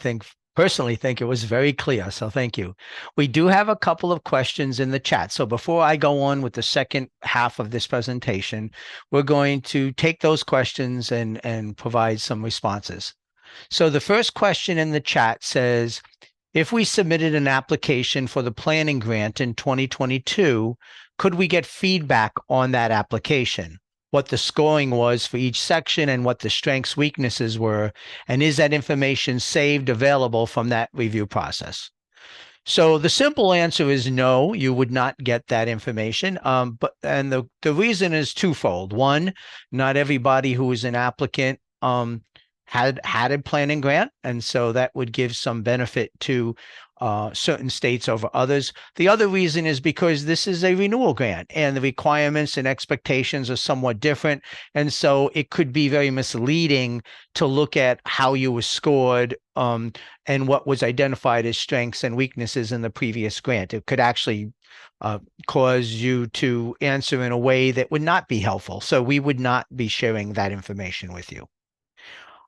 personally think it was very clear. So thank you. We do have a couple of questions in the chat. So before I go on with the second half of this presentation, we're going to take those questions and provide some responses. So the first question in the chat says, if we submitted an application for the planning grant in 2022, could we get feedback on that application? What the scoring was for each section and what the strengths, weaknesses were, and is that information saved available from that review process? So the simple answer is no, you would not get that information. But the reason is twofold. One, not everybody who is an applicant had a planning grant, and so that would give some benefit to certain states over others. The other reason is because this is a renewal grant and the requirements and expectations are somewhat different. And so it could be very misleading to look at how you were scored and what was identified as strengths and weaknesses in the previous grant. It could actually cause you to answer in a way that would not be helpful. So we would not be sharing that information with you.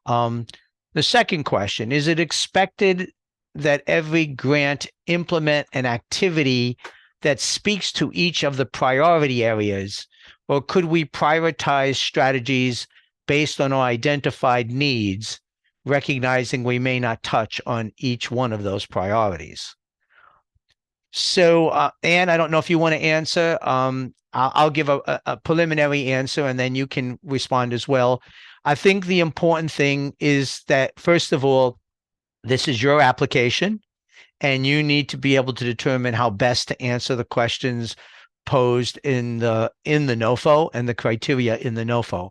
The second question, is it expected that every grant implement an activity that speaks to each of the priority areas, or could we prioritize strategies based on our identified needs, recognizing we may not touch on each one of those priorities? So, Anne, I don't know if you want to answer. I'll give a preliminary answer and then you can respond as well. I think the important thing is that, first of all, this is your application, and you need to be able to determine how best to answer the questions posed in the NOFO and the criteria in the NOFO.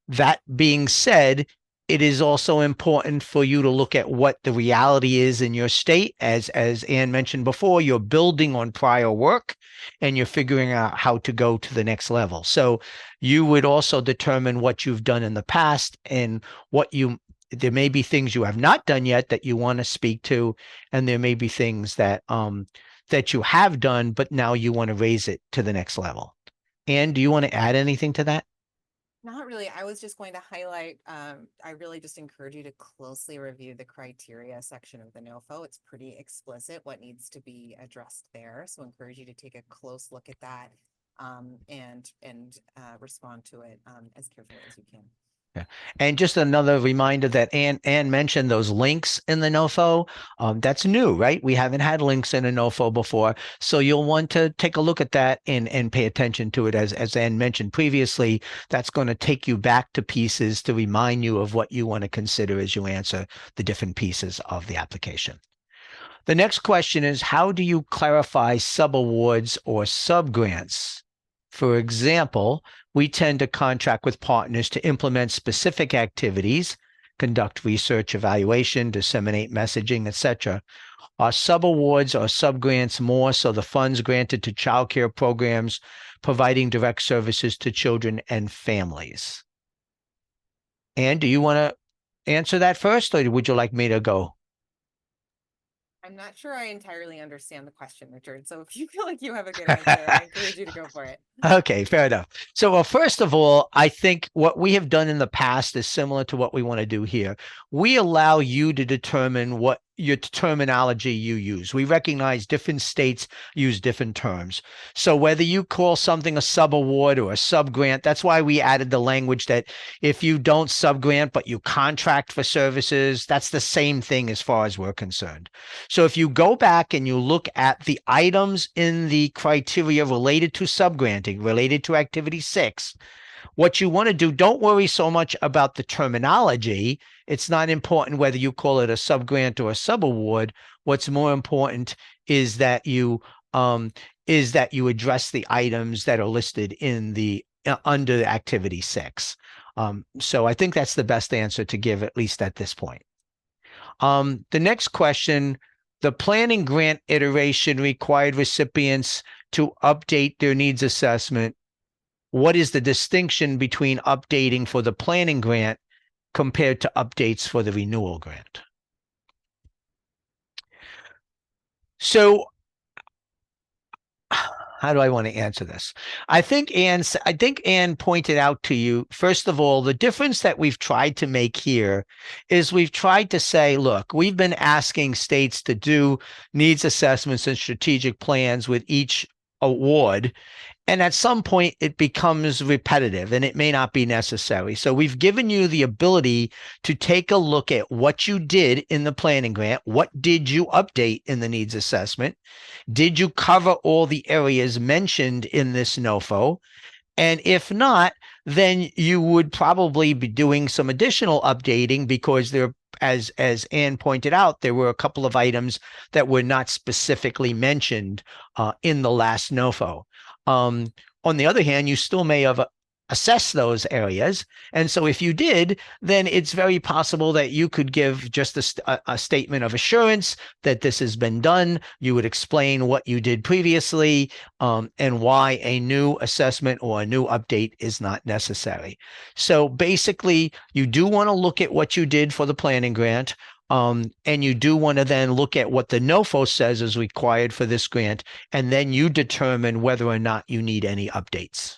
That being said, it is also important for you to look at what the reality is in your state. As Anne mentioned before, you're building on prior work and you're figuring out how to go to the next level. So you would also determine what you've done in the past and there may be things you have not done yet that you want to speak to, and there may be things that that you have done, but now you want to raise it to the next level. Anne, do you want to add anything to that? Not really. I was just going to highlight, I really just encourage you to closely review the criteria section of the NOFO. It's pretty explicit what needs to be addressed there. So encourage you to take a close look at that and respond to it as carefully as you can. Yeah. And just another reminder that Anne mentioned those links in the NOFO. That's new, right? We haven't had links in a NOFO before. So you'll want to take a look at that and pay attention to it. As Anne mentioned previously, that's going to take you back to pieces to remind you of what you want to consider as you answer the different pieces of the application. The next question is, how do you clarify subawards or subgrants? For example, we tend to contract with partners to implement specific activities, conduct research, evaluation, disseminate messaging, etc. Are subawards or subgrants more so the funds granted to child care programs providing direct services to children and families? Anne, do you want to answer that first, or would you like me to go? I'm not sure I entirely understand the question, Richard. So if you feel like you have a good answer, I encourage you to go for it. Okay, fair enough. So, well, first of all, I think what we have done in the past is similar to what we want to do here. We allow you to determine what your terminology you use. We recognize different states use different terms. So whether you call something a subaward or a subgrant, that's why we added the language that if you don't subgrant but you contract for services, that's the same thing as far as we're concerned. So if you go back and you look at the items in the criteria related to subgranting, related to activity 6, what you want to do, don't worry so much about the terminology. It's not important whether you call it a subgrant or a subaward. What's more important is that you address the items that are listed in the under activity 6. So I think that's the best answer to give, at least at this point. The next question the planning grant iteration required recipients to update their needs assessment. What is the distinction between updating for the planning grant compared to updates for the renewal grant? So how do I want to answer this? I think Ann pointed out to you, first of all, the difference that we've tried to make here is we've tried to say, look, we've been asking states to do needs assessments and strategic plans with each award. And at some point, it becomes repetitive and it may not be necessary. So we've given you the ability to take a look at what you did in the planning grant. What did you update in the needs assessment? Did you cover all the areas mentioned in this NOFO? And if not, then you would probably be doing some additional updating because there, as Ann pointed out, there were a couple of items that were not specifically mentioned in the last NOFO. On the other hand, you still may have assessed those areas. And so if you did, then it's very possible that you could give just a statement of assurance that this has been done. You would explain what you did previously and why a new assessment or a new update is not necessary. So basically, you do want to look at what you did for the planning grant. And you do want to then look at what the NOFO says is required for this grant, and then you determine whether or not you need any updates.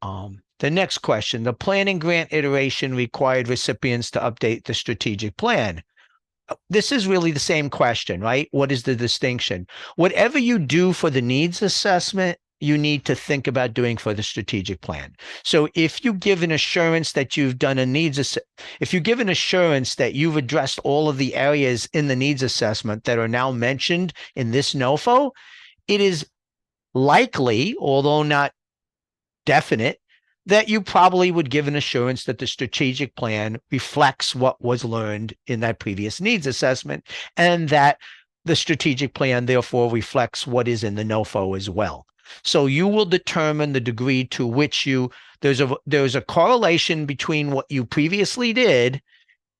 The next question, the planning grant iteration required recipients to update the strategic plan. This is really the same question, right? What is the distinction? Whatever you do for the needs assessment, you need to think about doing for the strategic plan. So if you give an assurance that you've done if you give an assurance that you've addressed all of the areas in the needs assessment that are now mentioned in this NOFO, it is likely, although not definite, that you probably would give an assurance that the strategic plan reflects what was learned in that previous needs assessment, and that the strategic plan therefore reflects what is in the NOFO as well. So you will determine the degree to which there's a correlation between what you previously did,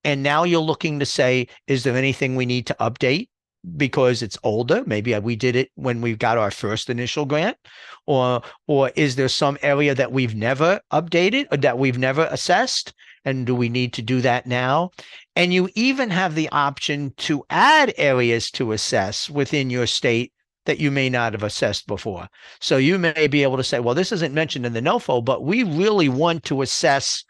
and now you're looking to say, is there anything we need to update because it's older? Maybe we did it when we got our first initial grant, or is there some area that we've never updated or that we've never assessed? And do we need to do that now? And you even have the option to add areas to assess within your state that you may not have assessed before. So you may be able to say, well, this isn't mentioned in the NOFO, but we really want to assess,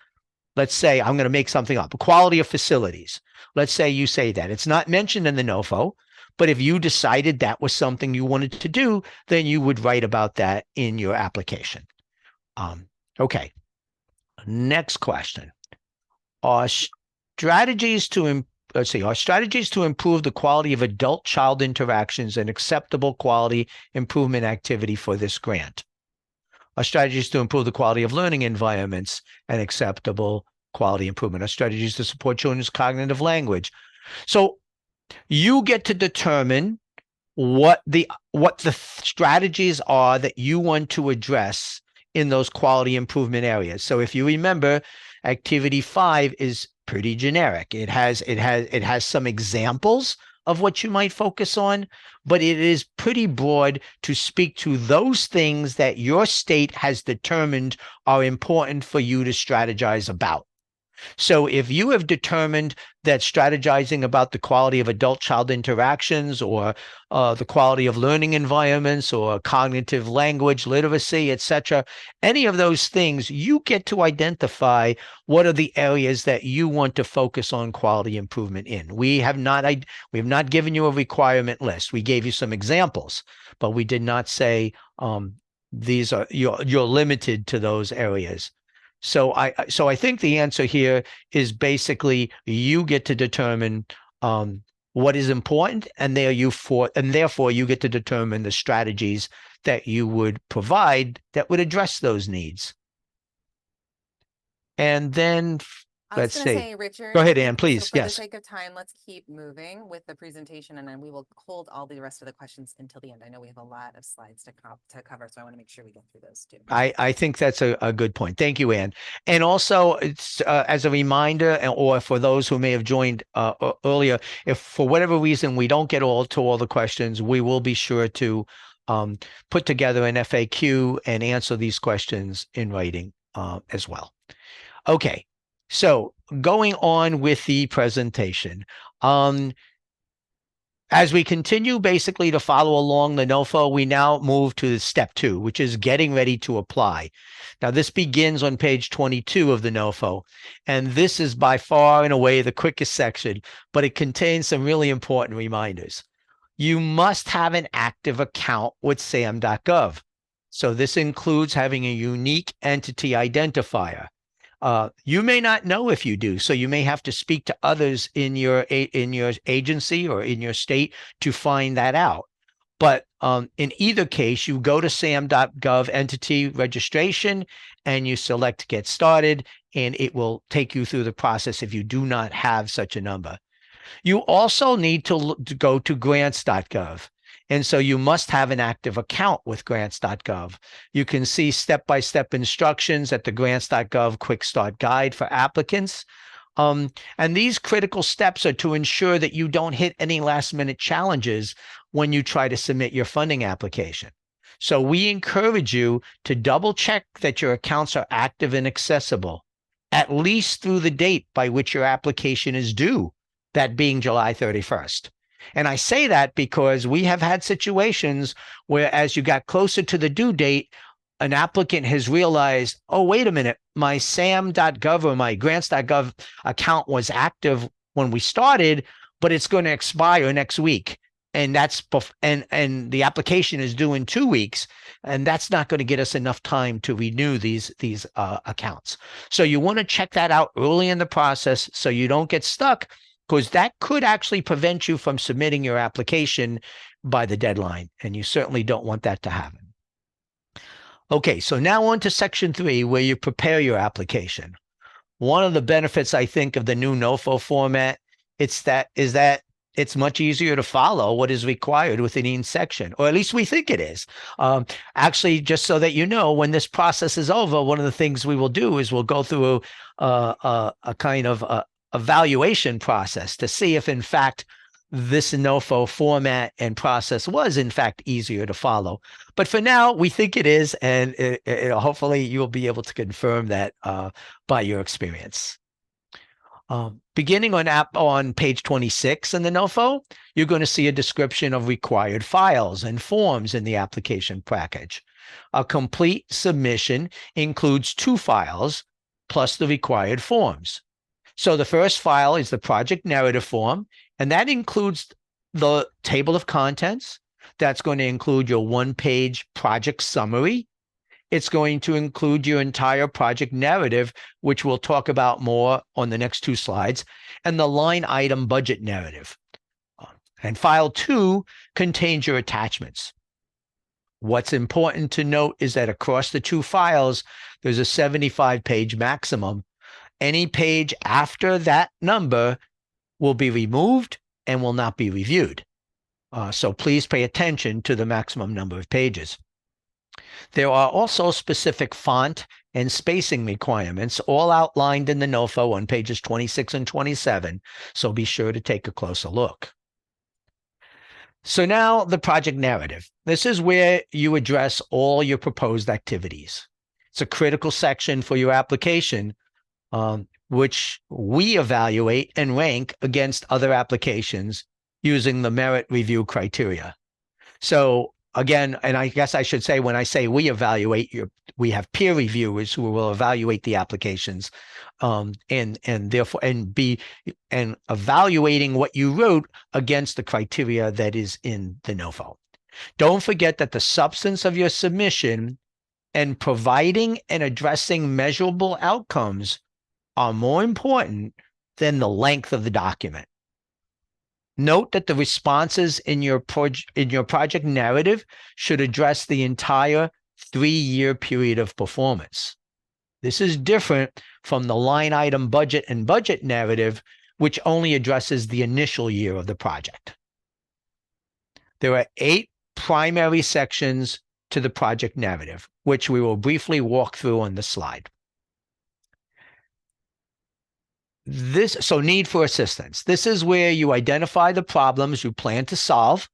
let's say, I'm going to make something up, quality of facilities. Let's say you say that. It's not mentioned in the NOFO, but if you decided that was something you wanted to do, then you would write about that in your application. Okay. Next question. Are strategies to improve the quality of adult-child interactions an acceptable quality improvement activity for this grant? Are strategies to improve the quality of learning environments an acceptable quality improvement? Are strategies to support children's cognitive language? So you get to determine what the strategies are that you want to address in those quality improvement areas. So if you remember, activity 5 is pretty generic. It has some examples of what you might focus on, but it is pretty broad to speak to those things that your state has determined are important for you to strategize about. So if you have determined that strategizing about the quality of adult-child interactions or the quality of learning environments or cognitive language literacy, etc., any of those things, you get to identify what are the areas that you want to focus on quality improvement in. We have not given you a requirement list. We gave you some examples, but we did not say these are you're limited to those areas. So I think the answer here is basically you get to determine what is important, and therefore you get to determine the strategies that you would provide that would address those needs. And then I was let's going to see. say, Richard. Go ahead, so Ann, please. for the Yes. sake of time, let's keep moving with the presentation, and then we will hold all the rest of the questions until the end. I know we have a lot of slides to cover, so I want to make sure we get through those too. I think that's a good point. Thank you, Ann. And also, it's as a reminder, or for those who may have joined earlier, if for whatever reason we don't get to all the questions, we will be sure to put together an FAQ and answer these questions in writing as well. Okay, so going on with the presentation. As we continue basically to follow along the NOFO, we now move to step 2, which is getting ready to apply. Now, this begins on page 22 of the NOFO, and this is by far and away the quickest section, but it contains some really important reminders. You must have an active account with SAM.gov. So this includes having a unique entity identifier. You may not know if you do, so you may have to speak to others in your agency or in your state to find that out. But in either case, you go to SAM.gov entity registration and you select Get Started, and it will take you through the process if you do not have such a number. You also need to go to grants.gov. And so you must have an active account with grants.gov. You can see step-by-step instructions at the grants.gov Quick Start Guide for applicants. And these critical steps are to ensure that you don't hit any last-minute challenges when you try to submit your funding application. So we encourage you to double-check that your accounts are active and accessible, at least through the date by which your application is due, that being July 31st. And I say that because we have had situations where as you got closer to the due date, an applicant has realized, oh, wait a minute, my SAM.gov or my grants.gov account was active when we started, but it's going to expire next week. And and the application is due in 2 weeks, and that's not going to get us enough time to renew these accounts. So you want to check that out early in the process so you don't get stuck, because that could actually prevent you from submitting your application by the deadline, and you certainly don't want that to happen. Okay, so now on to section 3, where you prepare your application. One of the benefits, I think, of the new NOFO format is that it's much easier to follow what is required within each section, or at least we think it is. Actually, just so that you know, when this process is over, one of the things we will do is we'll go through a kind of evaluation process to see if, in fact, this NOFO format and process was, in fact, easier to follow. But for now, we think it is, and hopefully you'll be able to confirm that by your experience. Beginning on page 26 in the NOFO, you're going to see a description of required files and forms in the application package. A complete submission includes 2 files plus the required forms. So the first file is the project narrative form, and that includes the table of contents. That's going to include your 1-page project summary. It's going to include your entire project narrative, which we'll talk about more on the next 2 slides, and the line item budget narrative. And file 2 contains your attachments. What's important to note is that across the 2 files, there's a 75-page maximum. Any page after that number will be removed and will not be reviewed. So please pay attention to the maximum number of pages. There are also specific font and spacing requirements, all outlined in the NOFO on pages 26 and 27, so be sure to take a closer look. So now the project narrative. This is where you address all your proposed activities. It's a critical section for your application, which we evaluate and rank against other applications using the merit review criteria. So again, and I guess I should say, when I say we evaluate, we have peer reviewers who will evaluate the applications, and therefore and evaluating what you wrote against the criteria that is in the NOFO. Don't forget that the substance of your submission and providing and addressing measurable outcomes are more important than the length of the document. Note that the responses in your project narrative should address the entire 3-year period of performance. This is different from the line item budget and budget narrative, which only addresses the initial year of the project. There are 8 primary sections to the project narrative, which we will briefly walk through on the slide. So need for assistance. This is where you identify the problems you plan to solve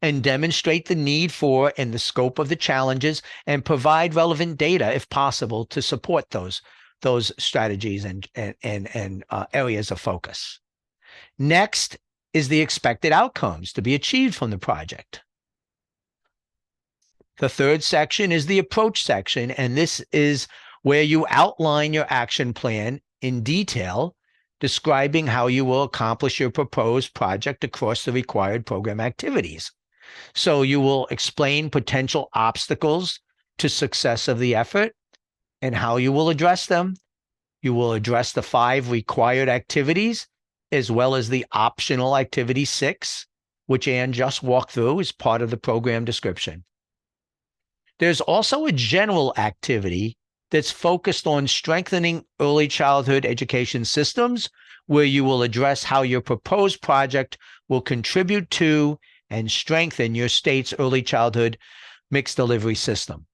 and demonstrate the need for and the scope of the challenges and provide relevant data if possible to support those strategies and areas of focus. Next is the expected outcomes to be achieved from the project. The third section is the approach section, and this is where you outline your action plan in detail, describing how you will accomplish your proposed project across the required program activities. So you will explain potential obstacles to success of the effort and how you will address them. You will address the 5 required activities, as well as the optional activity 6, which Ann just walked through as part of the program description. There's also a general activity that's focused on strengthening early childhood education systems, where you will address how your proposed project will contribute to and strengthen your state's early childhood mixed delivery system.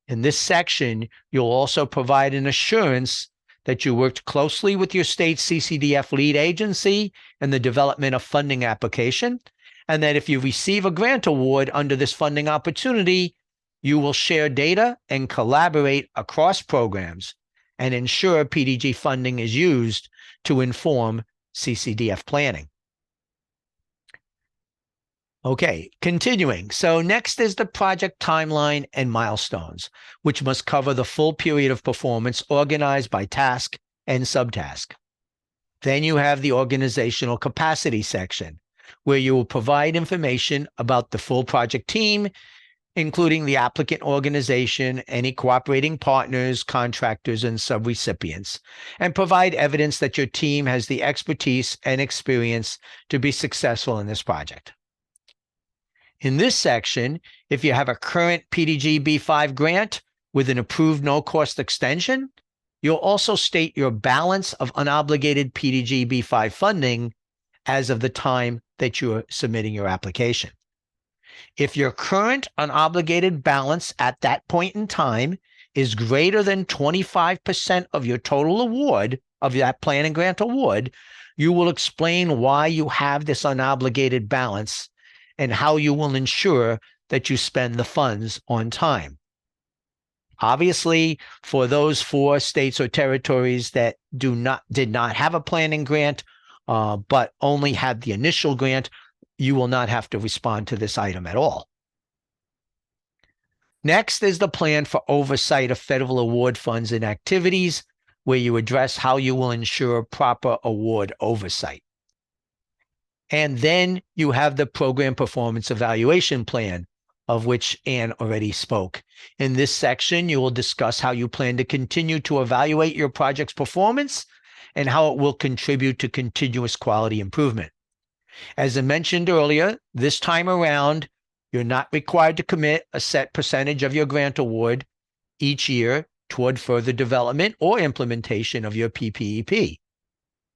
In this section, you'll also provide an assurance that you worked closely with your state CCDF lead agency in the development of funding application, and that if you receive a grant award under this funding opportunity, you will share data and collaborate across programs and ensure PDG funding is used to inform CCDF planning. Okay, continuing. So next is the project timeline and milestones, which must cover the full period of performance organized by task and subtask. Then you have the organizational capacity section, where you will provide information about the full project team, including the applicant organization, any cooperating partners, contractors, and subrecipients, and provide evidence that your team has the expertise and experience to be successful in this project. In this section, if you have a current PDG B-5 grant with an approved no-cost extension, you'll also state your balance of unobligated PDG B-5 funding as of the time that you're submitting your application. If your current unobligated balance at that point in time is greater than 25% of your total award of that plan and grant award, you will explain why you have this unobligated balance and how you will ensure that you spend the funds on time. Obviously, for those 4 states or territories that did not have a plan and grant, but only had the initial grant, you will not have to respond to this item at all. Next is the plan for oversight of federal award funds and activities, where you address how you will ensure proper award oversight. And then you have the program performance evaluation plan, of which Ann already spoke. In this section, you will discuss how you plan to continue to evaluate your project's performance and how it will contribute to continuous quality improvement. As I mentioned earlier, this time around, you're not required to commit a set percentage of your grant award each year toward further development or implementation of your PPEP.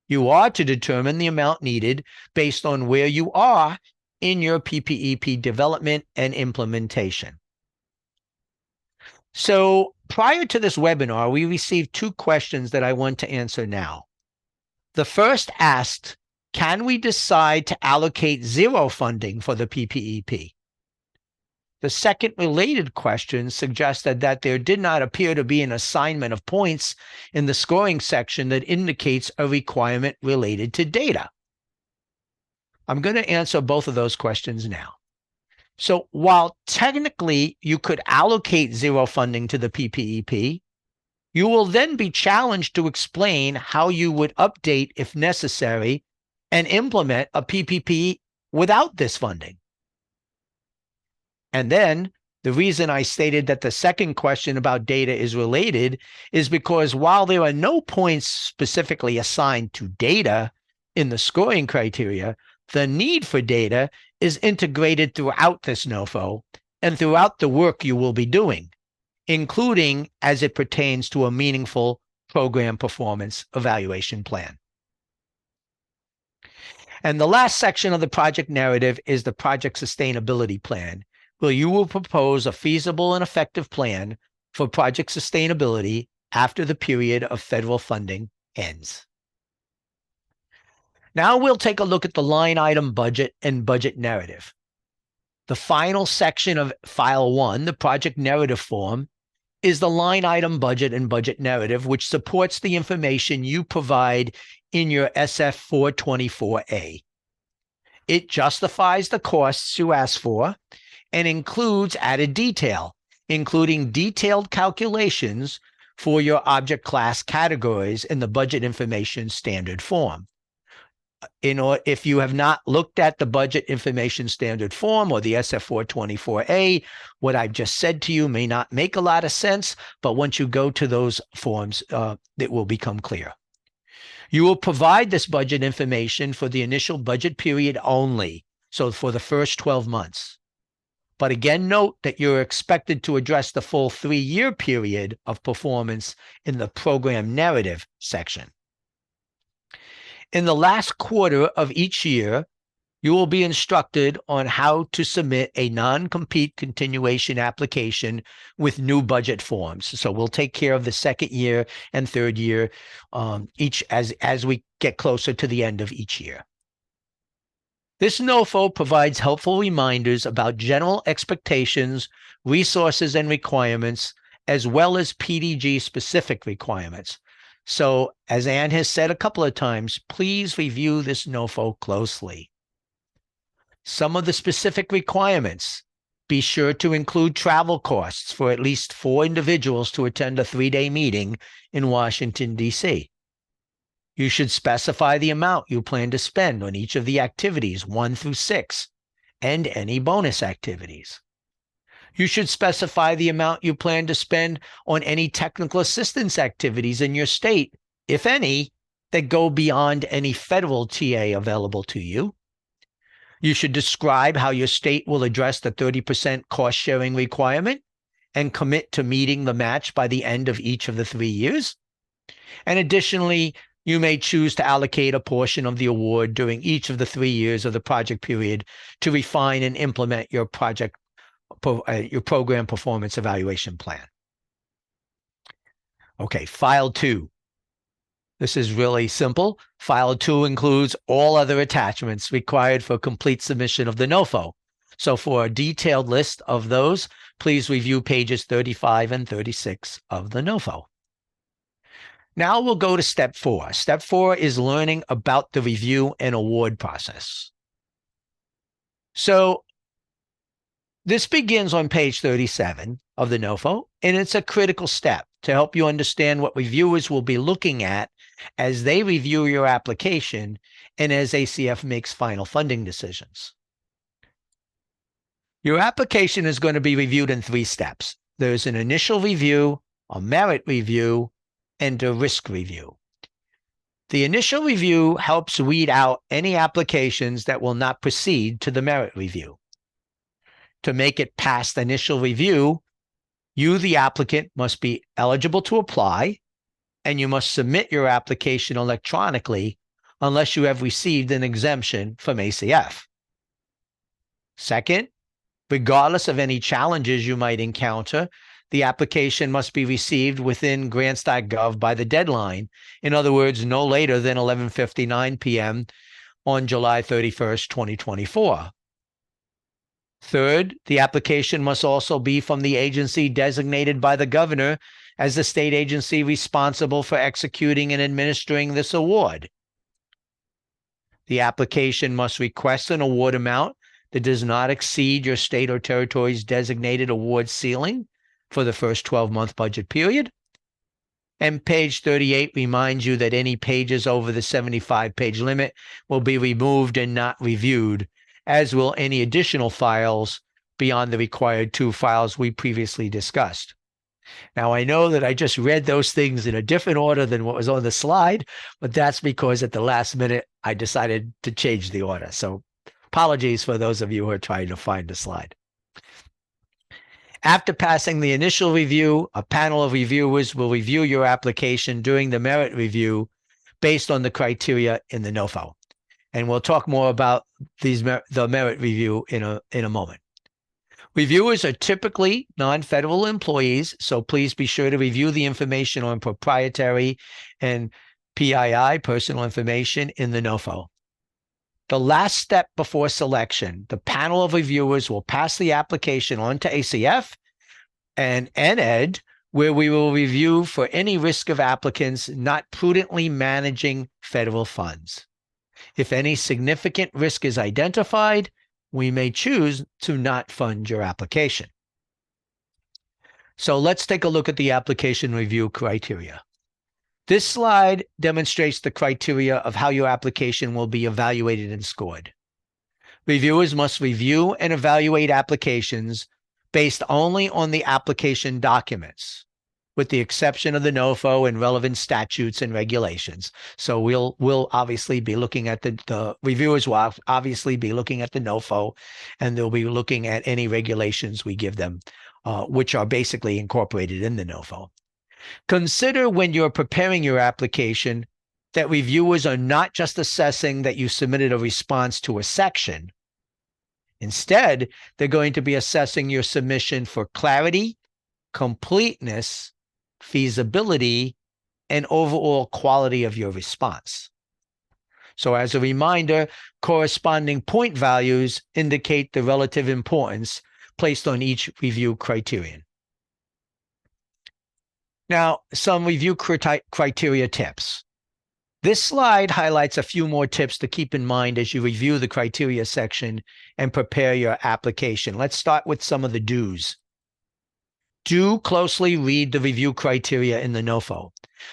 You are to determine the amount needed based on where you are in your PPEP development and implementation. So prior to this webinar, we received 2 questions that I want to answer now. The first asked, can we decide to allocate 0 funding for the PPEP? The second related question suggested that there did not appear to be an assignment of points in the scoring section that indicates a requirement related to data. I'm going to answer both of those questions now. So while technically you could allocate 0 funding to the PPEP, you will then be challenged to explain how you would update, if necessary, and implement a PPP without this funding. And then the reason I stated that the second question about data is related is because while there are no points specifically assigned to data in the scoring criteria, the need for data is integrated throughout this NOFO and throughout the work you will be doing. including as it pertains to a meaningful program performance evaluation plan. And the last section of the project narrative is the project sustainability plan, where you will propose a feasible and effective plan for project sustainability after the period of federal funding ends. Now we'll take a look at the line item budget and budget narrative. The final section of File 1, the project narrative form, is the line item budget and budget narrative, which supports the information you provide in your SF 424A. It justifies the costs you ask for and includes added detail, including detailed calculations for your object class categories in the budget information standard form. If you have not looked at the budget information standard form or the SF 424A, what I've just said to you may not make a lot of sense, but once you go to those forms, it will become clear. You will provide this budget information for the initial budget period only, so for the first 12 months. But again, note that you're expected to address the full 3-year period of performance in the program narrative section. In the last quarter of each year, you will be instructed on how to submit a non-compete continuation application with new budget forms. So we'll take care of the second year and third year each as we get closer to the end of each year. This NOFO provides helpful reminders about general expectations, resources, and requirements, as well as PDG-specific requirements. So, as Ann has said a couple of times, please review this NOFO closely. Some of the specific requirements: be sure to include travel costs for at least 4 individuals to attend a 3-day meeting in Washington, D.C. You should specify the amount you plan to spend on each of the activities 1 through 6 and any bonus activities. You should specify the amount you plan to spend on any technical assistance activities in your state, if any, that go beyond any federal TA available to you. You should describe how your state will address the 30% cost sharing requirement and commit to meeting the match by the end of each of the 3 years. And additionally, you may choose to allocate a portion of the award during each of the 3 years of the project period to refine and implement your program performance evaluation plan. Okay, File 2. This is really simple. File 2 includes all other attachments required for complete submission of the NOFO. So for a detailed list of those, please review pages 35 and 36 of the NOFO. Now we'll go to Step 4. Step 4 is learning about the review and award process. So this begins on page 37 of the NOFO, and it's a critical step to help you understand what reviewers will be looking at as they review your application and as ACF makes final funding decisions. Your application is going to be reviewed in 3 steps. There's an initial review, a merit review, and a risk review. The initial review helps weed out any applications that will not proceed to the merit review. To make it past the initial review, you, the applicant, must be eligible to apply, and you must submit your application electronically unless you have received an exemption from ACF. Second, regardless of any challenges you might encounter, the application must be received within grants.gov by the deadline. In other words, no later than 11:59 p.m. on July 31st, 2024. Third, the application must also be from the agency designated by the governor as the state agency responsible for executing and administering this award. The application must request an award amount that does not exceed your state or territory's designated award ceiling for the first 12-month budget period. And page 38 reminds you that any pages over the 75-page limit will be removed and not reviewed, as will any additional files beyond the required 2 files we previously discussed. Now, I know that I just read those things in a different order than what was on the slide, but that's because at the last minute, I decided to change the order. So apologies for those of you who are trying to find the slide. After passing the initial review, a panel of reviewers will review your application during the merit review based on the criteria in the NOFO. And we'll talk more about the merit review in a moment. Reviewers are typically non-federal employees, so please be sure to review the information on proprietary and PII, personal information, in the NOFO. The last step before selection, the panel of reviewers will pass the application on to ACF and NED, where we will review for any risk of applicants not prudently managing federal funds. If any significant risk is identified, we may choose to not fund your application. So let's take a look at the application review criteria. This slide demonstrates the criteria of how your application will be evaluated and scored. Reviewers must review and evaluate applications based only on the application documents, with the exception of the NOFO and relevant statutes and regulations. So we'll obviously be looking at the reviewers will obviously be looking at the NOFO, and they'll be looking at any regulations we give them, which are basically incorporated in the NOFO. Consider when you're preparing your application that reviewers are not just assessing that you submitted a response to a section. Instead, they're going to be assessing your submission for clarity, completeness, feasibility, and overall quality of your response. So as a reminder, corresponding point values indicate the relative importance placed on each review criterion. Now, some review criteria tips. This slide highlights a few more tips to keep in mind as you review the criteria section and prepare your application. Let's start with some of the do's. Do closely read the review criteria in the NOFO.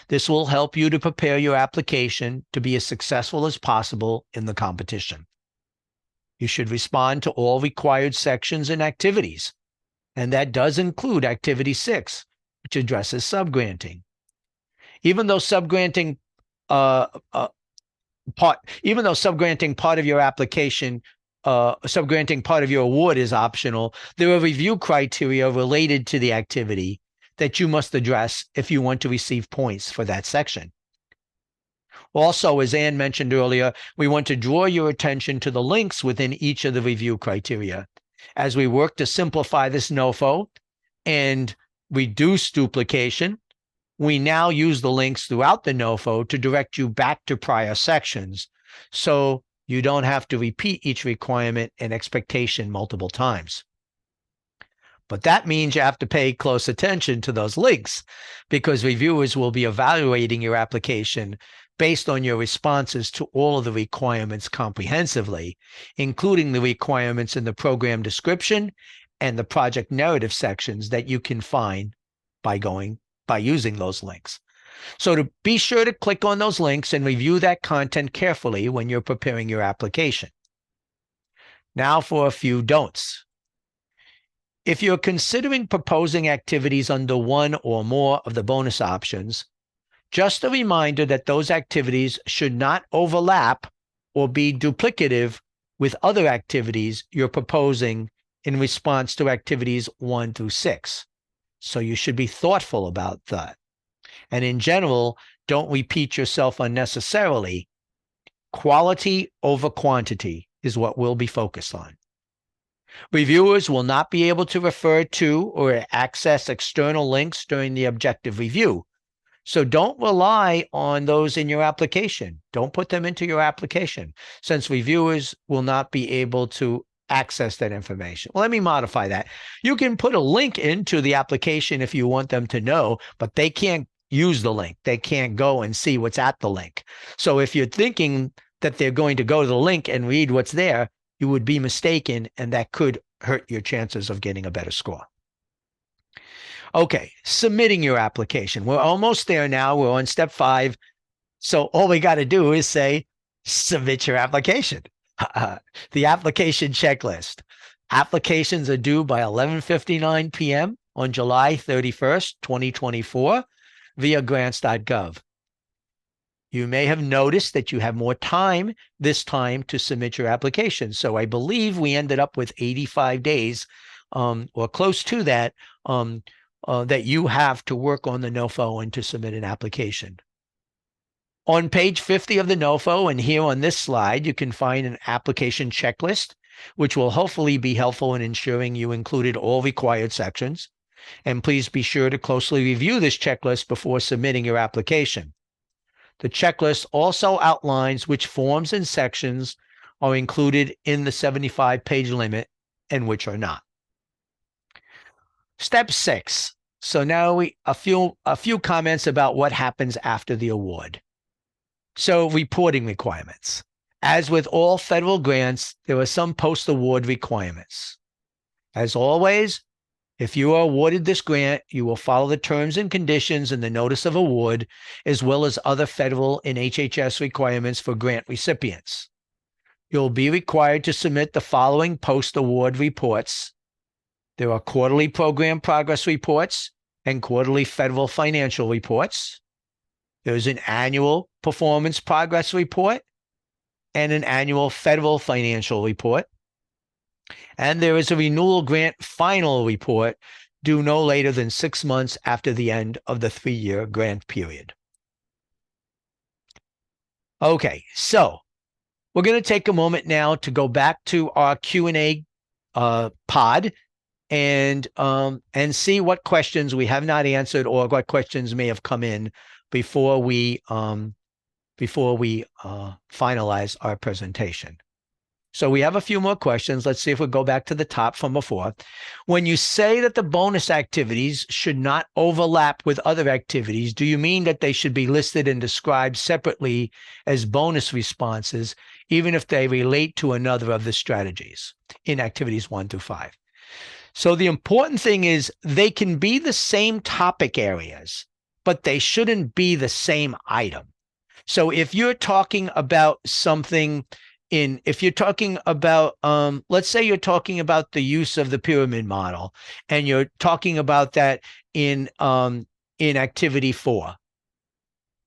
This will help you to prepare your application to be as successful as possible in the competition. You should respond to all required sections and activities, and that does include Activity 6, which addresses subgranting. Even though subgranting part of your application, subgranting part of your award is optional, there are review criteria related to the activity that you must address if you want to receive points for that section. Also, as Ann mentioned earlier, we want to draw your attention to the links within each of the review criteria. As we work to simplify this NOFO and reduce duplication, we now use the links throughout the NOFO to direct you back to prior sections, so you don't have to repeat each requirement and expectation multiple times. But that means you have to pay close attention to those links, because reviewers will be evaluating your application based on your responses to all of the requirements comprehensively, including the requirements in the program description and the project narrative sections that you can find by using those links. So to be sure to click on those links and review that content carefully when you're preparing your application. Now for a few don'ts. If you're considering proposing activities under one or more of the bonus options, just a reminder that those activities should not overlap or be duplicative with other activities you're proposing in response to activities 1 through 6. So you should be thoughtful about that. And in general, don't repeat yourself unnecessarily. Quality over quantity is what we'll be focused on. Reviewers will not be able to refer to or access external links during the objective review. So don't rely on those in your application. Don't put them into your application, since reviewers will not be able to access that information. Well, let me modify that. You can put a link into the application if you want them to know, but they can't use the link. They can't go and see what's at the link. So if you're thinking that they're going to go to the link and read what's there, you would be mistaken, and that could hurt your chances of getting a better score. Okay, submitting your application. We're almost there now. We're on step 5. So all we got to do is say, submit your application. The application checklist. Applications are due by 11:59 p.m. on July 31st, 2024 via grants.gov. You may have noticed that you have more time this time to submit your application. So I believe we ended up with 85 days or close to that, that you have to work on the NOFO and to submit an application. On page 50 of the NOFO, and here on this slide, you can find an application checklist, which will hopefully be helpful in ensuring you included all required sections. And please be sure to closely review this checklist before submitting your application. The checklist also outlines which forms and sections are included in the 75-page limit and which are not. Step 6. So now a few comments about what happens after the award. So reporting requirements. As with all federal grants, there are some post-award requirements. As always, if you are awarded this grant, you will follow the terms and conditions in the notice of award, as well as other federal and HHS requirements for grant recipients. You'll be required to submit the following post-award reports. There are quarterly program progress reports and quarterly federal financial reports. There's an annual performance progress report and an annual federal financial report. And there is a renewal grant final report due no later than 6 months after the end of the 3-year grant period. Okay, so we're going to take a moment now to go back to our Q&A pod and see what questions we have not answered or what questions may have come in before we finalize our presentation. So we have a few more questions. Let's see if we go back to the top from before. When you say that the bonus activities should not overlap with other activities, do you mean that they should be listed and described separately as bonus responses, even if they relate to another of the strategies in activities 1 through 5? So the important thing is they can be the same topic areas, but they shouldn't be the same item. So if you're talking about something if you're talking about, let's say you're talking about the use of the pyramid model, and you're talking about that in activity 4.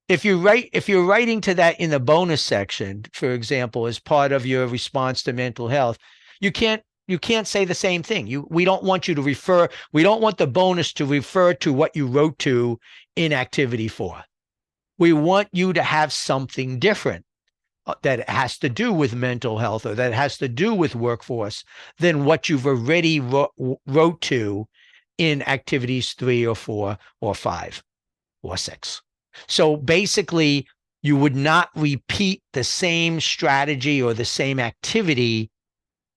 If you're writing to that in the bonus section, for example, as part of your response to mental health, you can't say the same thing. We don't want you to refer. We don't want the bonus to refer to what you wrote to in activity 4. We want you to have something different that has to do with mental health or that has to do with workforce than what you've already wrote to in activities 3 or 4 or 5 or 6. So basically, you would not repeat the same strategy or the same activity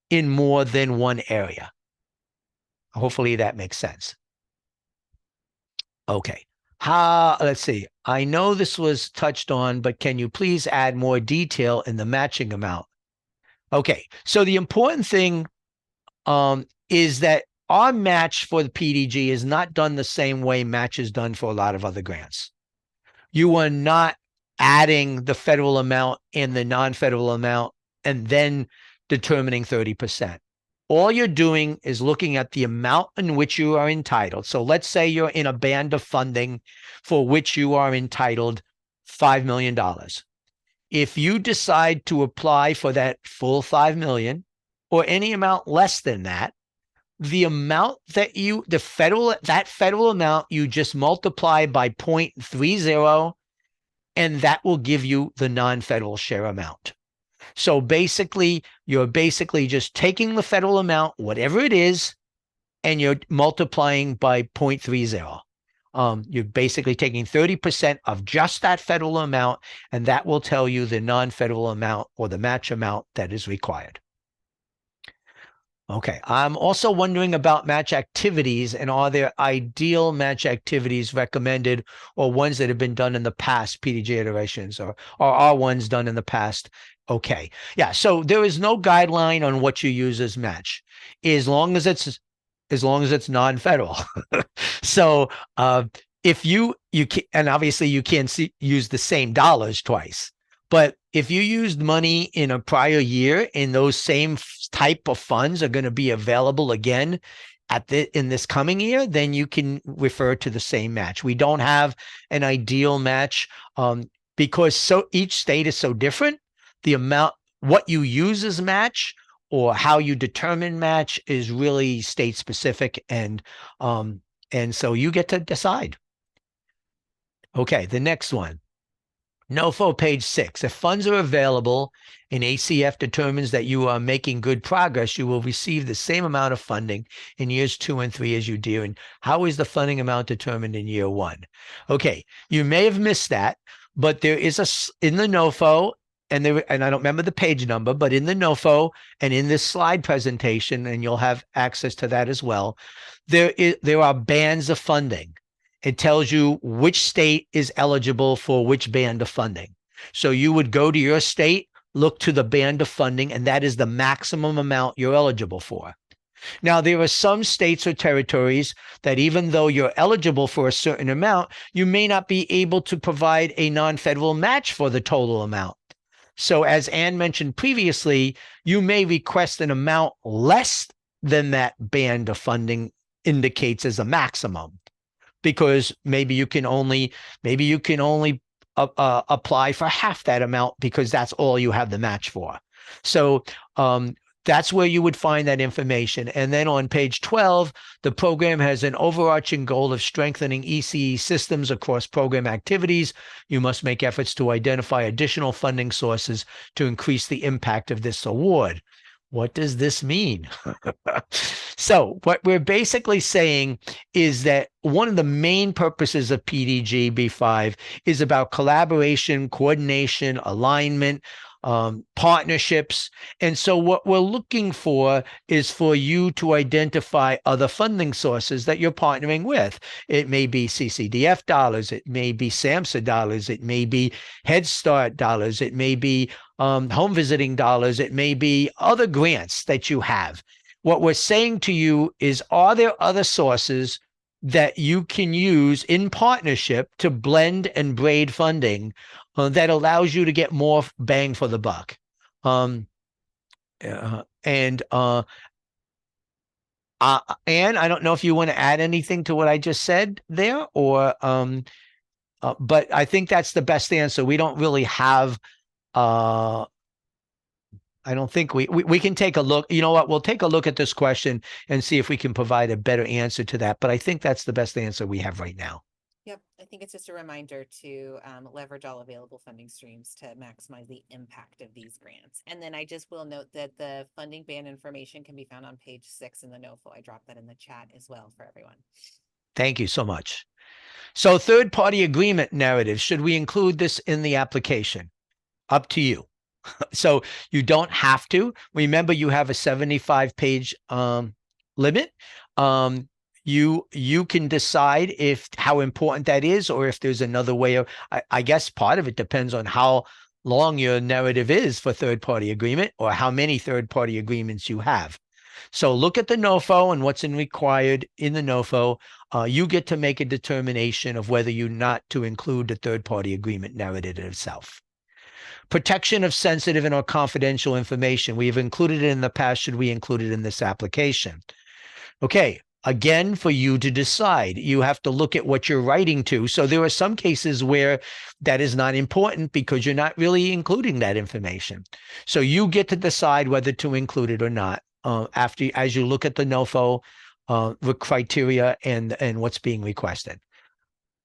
in more than one area. Hopefully that makes sense. Okay. Let's see. I know this was touched on, but can you please add more detail in the matching amount? Okay. So the important thing is that our match for the PDG is not done the same way match is done for a lot of other grants. You are not adding the federal amount and the non-federal amount and then determining 30%. All you're doing is looking at the amount in which you are entitled. So let's say you're in a band of funding for which you are entitled $5 million. If you decide to apply for that full $5 million or any amount less than that, the amount that that federal amount, you just multiply by 0.30, and that will give you the non-federal share amount. So basically, you're just taking the federal amount, whatever it is, and you're multiplying by 0.30. You're basically taking 30% of just that federal amount, and that will tell you the non-federal amount or the match amount that is required. Okay, I'm also wondering about match activities, and are there ideal match activities recommended or ones that have been done in the past, PDG iterations, or are ones done in the past? Okay, yeah, so there is no guideline on what you use as match, as long as it's non-federal. So if you can, and obviously you can't use the same dollars twice, but if you used money in a prior year and those same type of funds are going to be available again in this coming year, then you can refer to the same match. We don't have an ideal match because each state is so different. The amount, what you use as match or how you determine match is really state specific, and so you get to decide. Okay, the next one. NOFO page 6. If funds are available and ACF determines that you are making good progress, you will receive the same amount of funding in years 2 and 3 as you do. And how is the funding amount determined in year 1? Okay, you may have missed that, but there is in the NOFO, and I don't remember the page number, but in the NOFO and in this slide presentation, and you'll have access to that as well, there are bands of funding. It tells you which state is eligible for which band of funding. So you would go to your state, look to the band of funding, and that is the maximum amount you're eligible for. Now, there are some states or territories that even though you're eligible for a certain amount, you may not be able to provide a non-federal match for the total amount. So as Ann mentioned previously, you may request an amount less than that band of funding indicates as a maximum, because maybe you can only apply for half that amount because that's all you have the match for. So that's where you would find that information. And then on page 12, the program has an overarching goal of strengthening ECE systems across program activities. You must make efforts to identify additional funding sources to increase the impact of this award. What does this mean? So what we're basically saying is that one of the main purposes of PDG B-5 is about collaboration, coordination, alignment, partnerships. And so what we're looking for is for you to identify other funding sources that you're partnering with. It may be CCDF dollars, it may be SAMHSA dollars, it may be Head Start dollars, it may be home visiting dollars, it may be other grants that you have. What we're saying to you is, are there other sources that you can use in partnership to blend and braid funding that allows you to get more bang for the buck? Ann, I don't know if you want to add anything to what I just said there, or but I think that's the best answer. We don't really have I don't think we can take a look. You know what? We'll take a look at this question and see if we can provide a better answer to that. But I think that's the best answer we have right now. Yep, I think it's just a reminder to leverage all available funding streams to maximize the impact of these grants. And then I just will note that the funding band information can be found on page 6 in the NOFO. I dropped that in the chat as well for everyone. Thank you so much. So third-party agreement narrative, should we include this in the application? Up to you. So you don't have to. Remember, you have a 75-page limit. You can decide how important that is, or if there's another way of, I guess part of it depends on how long your narrative is for third-party agreement, or how many third-party agreements you have. So look at the NOFO and what's required in the NOFO. You get to make a determination of whether you're not to include the third-party agreement narrative itself. Protection of sensitive and or confidential information. We have included it in the past. Should we include it in this application? Okay, again, for you to decide. You have to look at what you're writing to. So there are some cases where that is not important because you're not really including that information. So you get to decide whether to include it or not as you look at the NOFO, the criteria and what's being requested.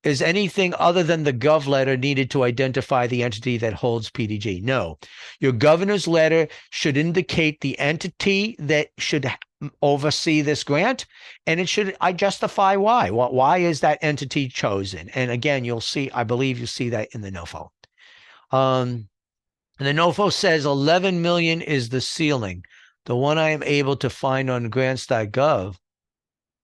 Is anything other than the gov letter needed to identify the entity that holds PDG? No. Your governor's letter should indicate the entity that should oversee this grant, and it should justify why. Why is that entity chosen? And again, you'll see, I believe you see that in the NOFO. And the NOFO says 11 million is the ceiling. The one I am able to find on grants.gov.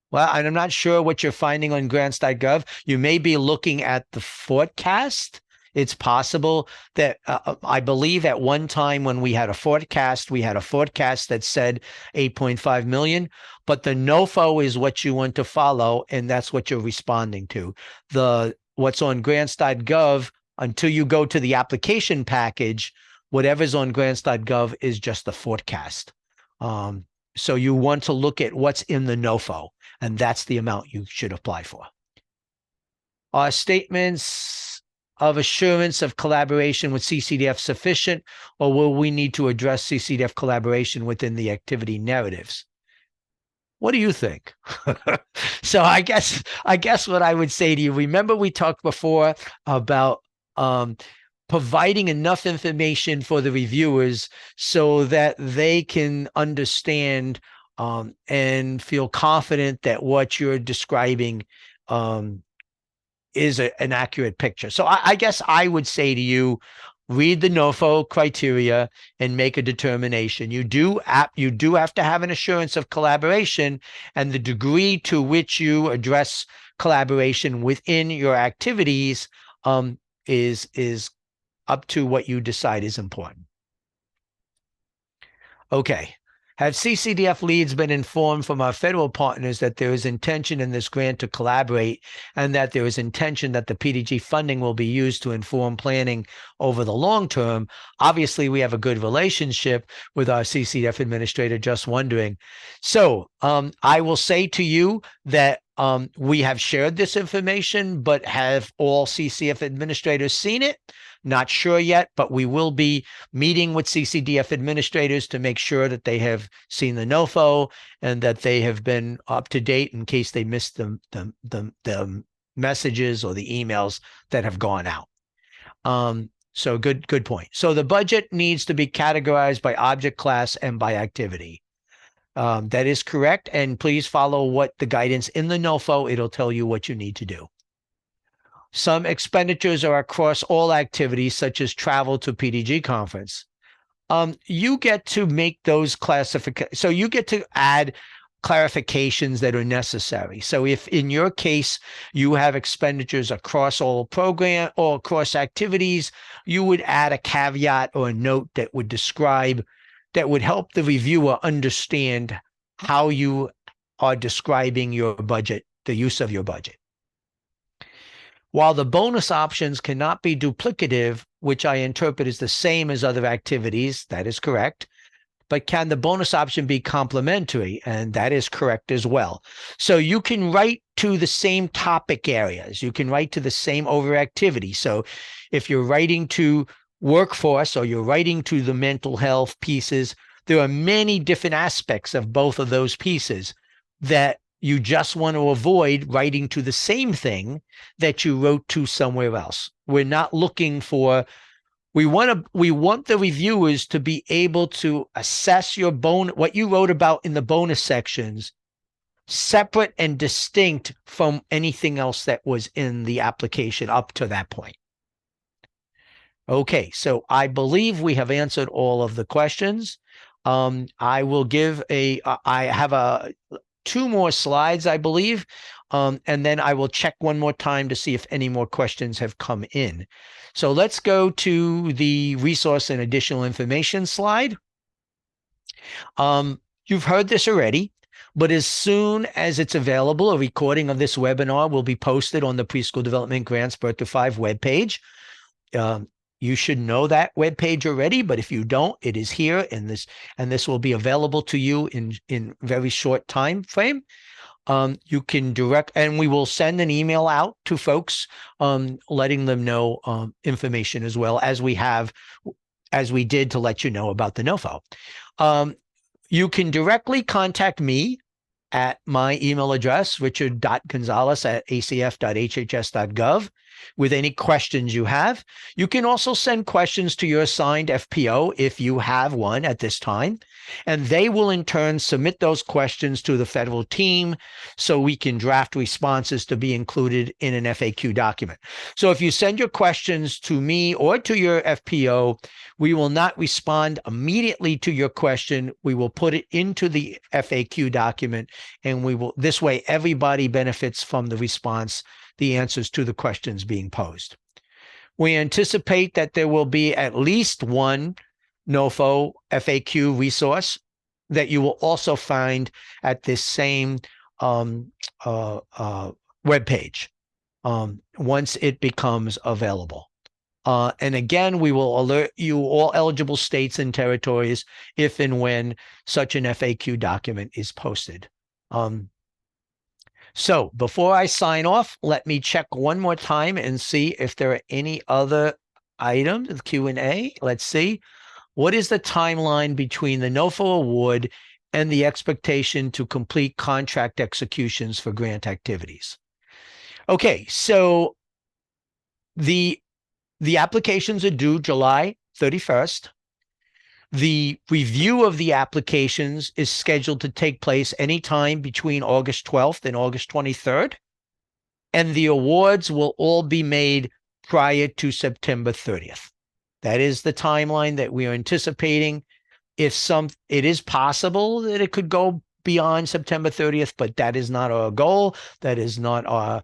Well, I'm not sure what you're finding on grants.gov. You may be looking at the forecast. It's possible that I believe at one time when we had a forecast that said 8.5 million, but the NOFO is what you want to follow, and that's what you're responding to. What's on grants.gov, until you go to the application package, whatever's on grants.gov is just the forecast. So you want to look at what's in the NOFO, and that's the amount you should apply for. Statements of assurance of collaboration with CCDF sufficient, or will we need to address CCDF collaboration within the activity narratives? What do you think? So I guess what I would say to you, remember we talked before about providing enough information for the reviewers so that they can understand and feel confident that what you're describing is an accurate picture. So I guess I would say to you, read the NOFO criteria and make a determination. You do have to have an assurance of collaboration, and the degree to which you address collaboration within your activities is up to what you decide is important. Okay. Have CCDF leads been informed from our federal partners that there is intention in this grant to collaborate, and that there is intention that the PDG funding will be used to inform planning over the long term? Obviously, we have a good relationship with our CCDF administrator, just wondering. So I will say to you that we have shared this information, but have all CCDF administrators seen it? Not sure yet, but we will be meeting with CCDF administrators to make sure that they have seen the NOFO and that they have been up to date in case they missed the messages or the emails that have gone out. So good point. So the budget needs to be categorized by object class and by activity. That is correct. And please follow what the guidance in the NOFO, it'll tell you what you need to do. Some expenditures are across all activities, such as travel to PDG conference. You get to make those classifications. So you get to add clarifications that are necessary. So if in your case, you have expenditures across all program or across activities, you would add a caveat or a note that would describe, that would help the reviewer understand how you are describing your budget, the use of your budget. While the bonus options cannot be duplicative, which I interpret as the same as other activities, that is correct, but can the bonus option be complementary? And that is correct as well. So you can write to the same topic areas. You can write to the same overactivity. So if you're writing to workforce or you're writing to the mental health pieces, there are many different aspects of both of those pieces that you just want to avoid writing to the same thing that you wrote to somewhere else. We're not looking for, we want the reviewers to be able to assess your what you wrote about in the bonus sections, separate and distinct from anything else that was in the application up to that point. Okay, so I believe we have answered all of the questions. I will give I have two more slides, I believe, and then I will check one more time to see if any more questions have come in. So let's go to the resource and additional information slide. You've heard this already, but as soon as it's available, a recording of this webinar will be posted on the Preschool Development Grants Birth to 5 webpage. You should know that webpage already, but if you don't, it is here, and this will be available to you in very short time frame. You can direct, and we will send an email out to folks, letting them know information as well as we did to let you know about the NOFO. You can directly contact me at my email address, richard.gonzalez@acf.hhs.gov, with any questions you have. You can also send questions to your assigned FPO if you have one at this time, and they will in turn submit those questions to the federal team so we can draft responses to be included in an FAQ document. So if you send your questions to me or to your FPO, we will not respond immediately to your question. We will put it into the FAQ document, and this way everybody benefits from the response, the answers to the questions being posed. We anticipate that there will be at least one NOFO FAQ resource that you will also find at this same webpage once it becomes available. And again, we will alert you, all eligible states and territories, if and when such an FAQ document is posted. So before I sign off, let me check one more time and see if there are any other items, Q&A. Let's see. What is the timeline between the NOFO award and the expectation to complete contract executions for grant activities? Okay, so the applications are due July 31st. The review of the applications is scheduled to take place anytime between August 12th and August 23rd. And the awards will all be made prior to September 30th. That is the timeline that we are anticipating. It is possible that it could go beyond September 30th, but that is not our goal. That is not our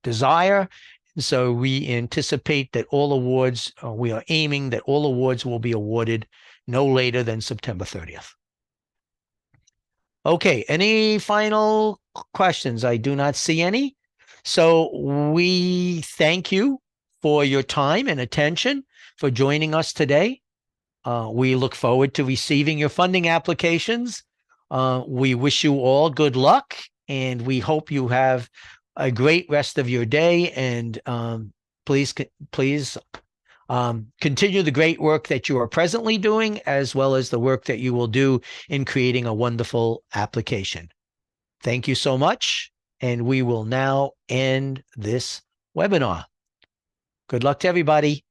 desire. So we anticipate that all awards, we are aiming that all awards will be awarded no later than September 30th. Okay, any final questions? I do not see any. So we thank you for your time and attention for joining us today. We look forward to receiving your funding applications. We wish you all good luck, and we hope you have a great rest of your day. And please continue the great work that you are presently doing, as well as the work that you will do in creating a wonderful application. Thank you so much, and we will now end this webinar. Good luck to everybody.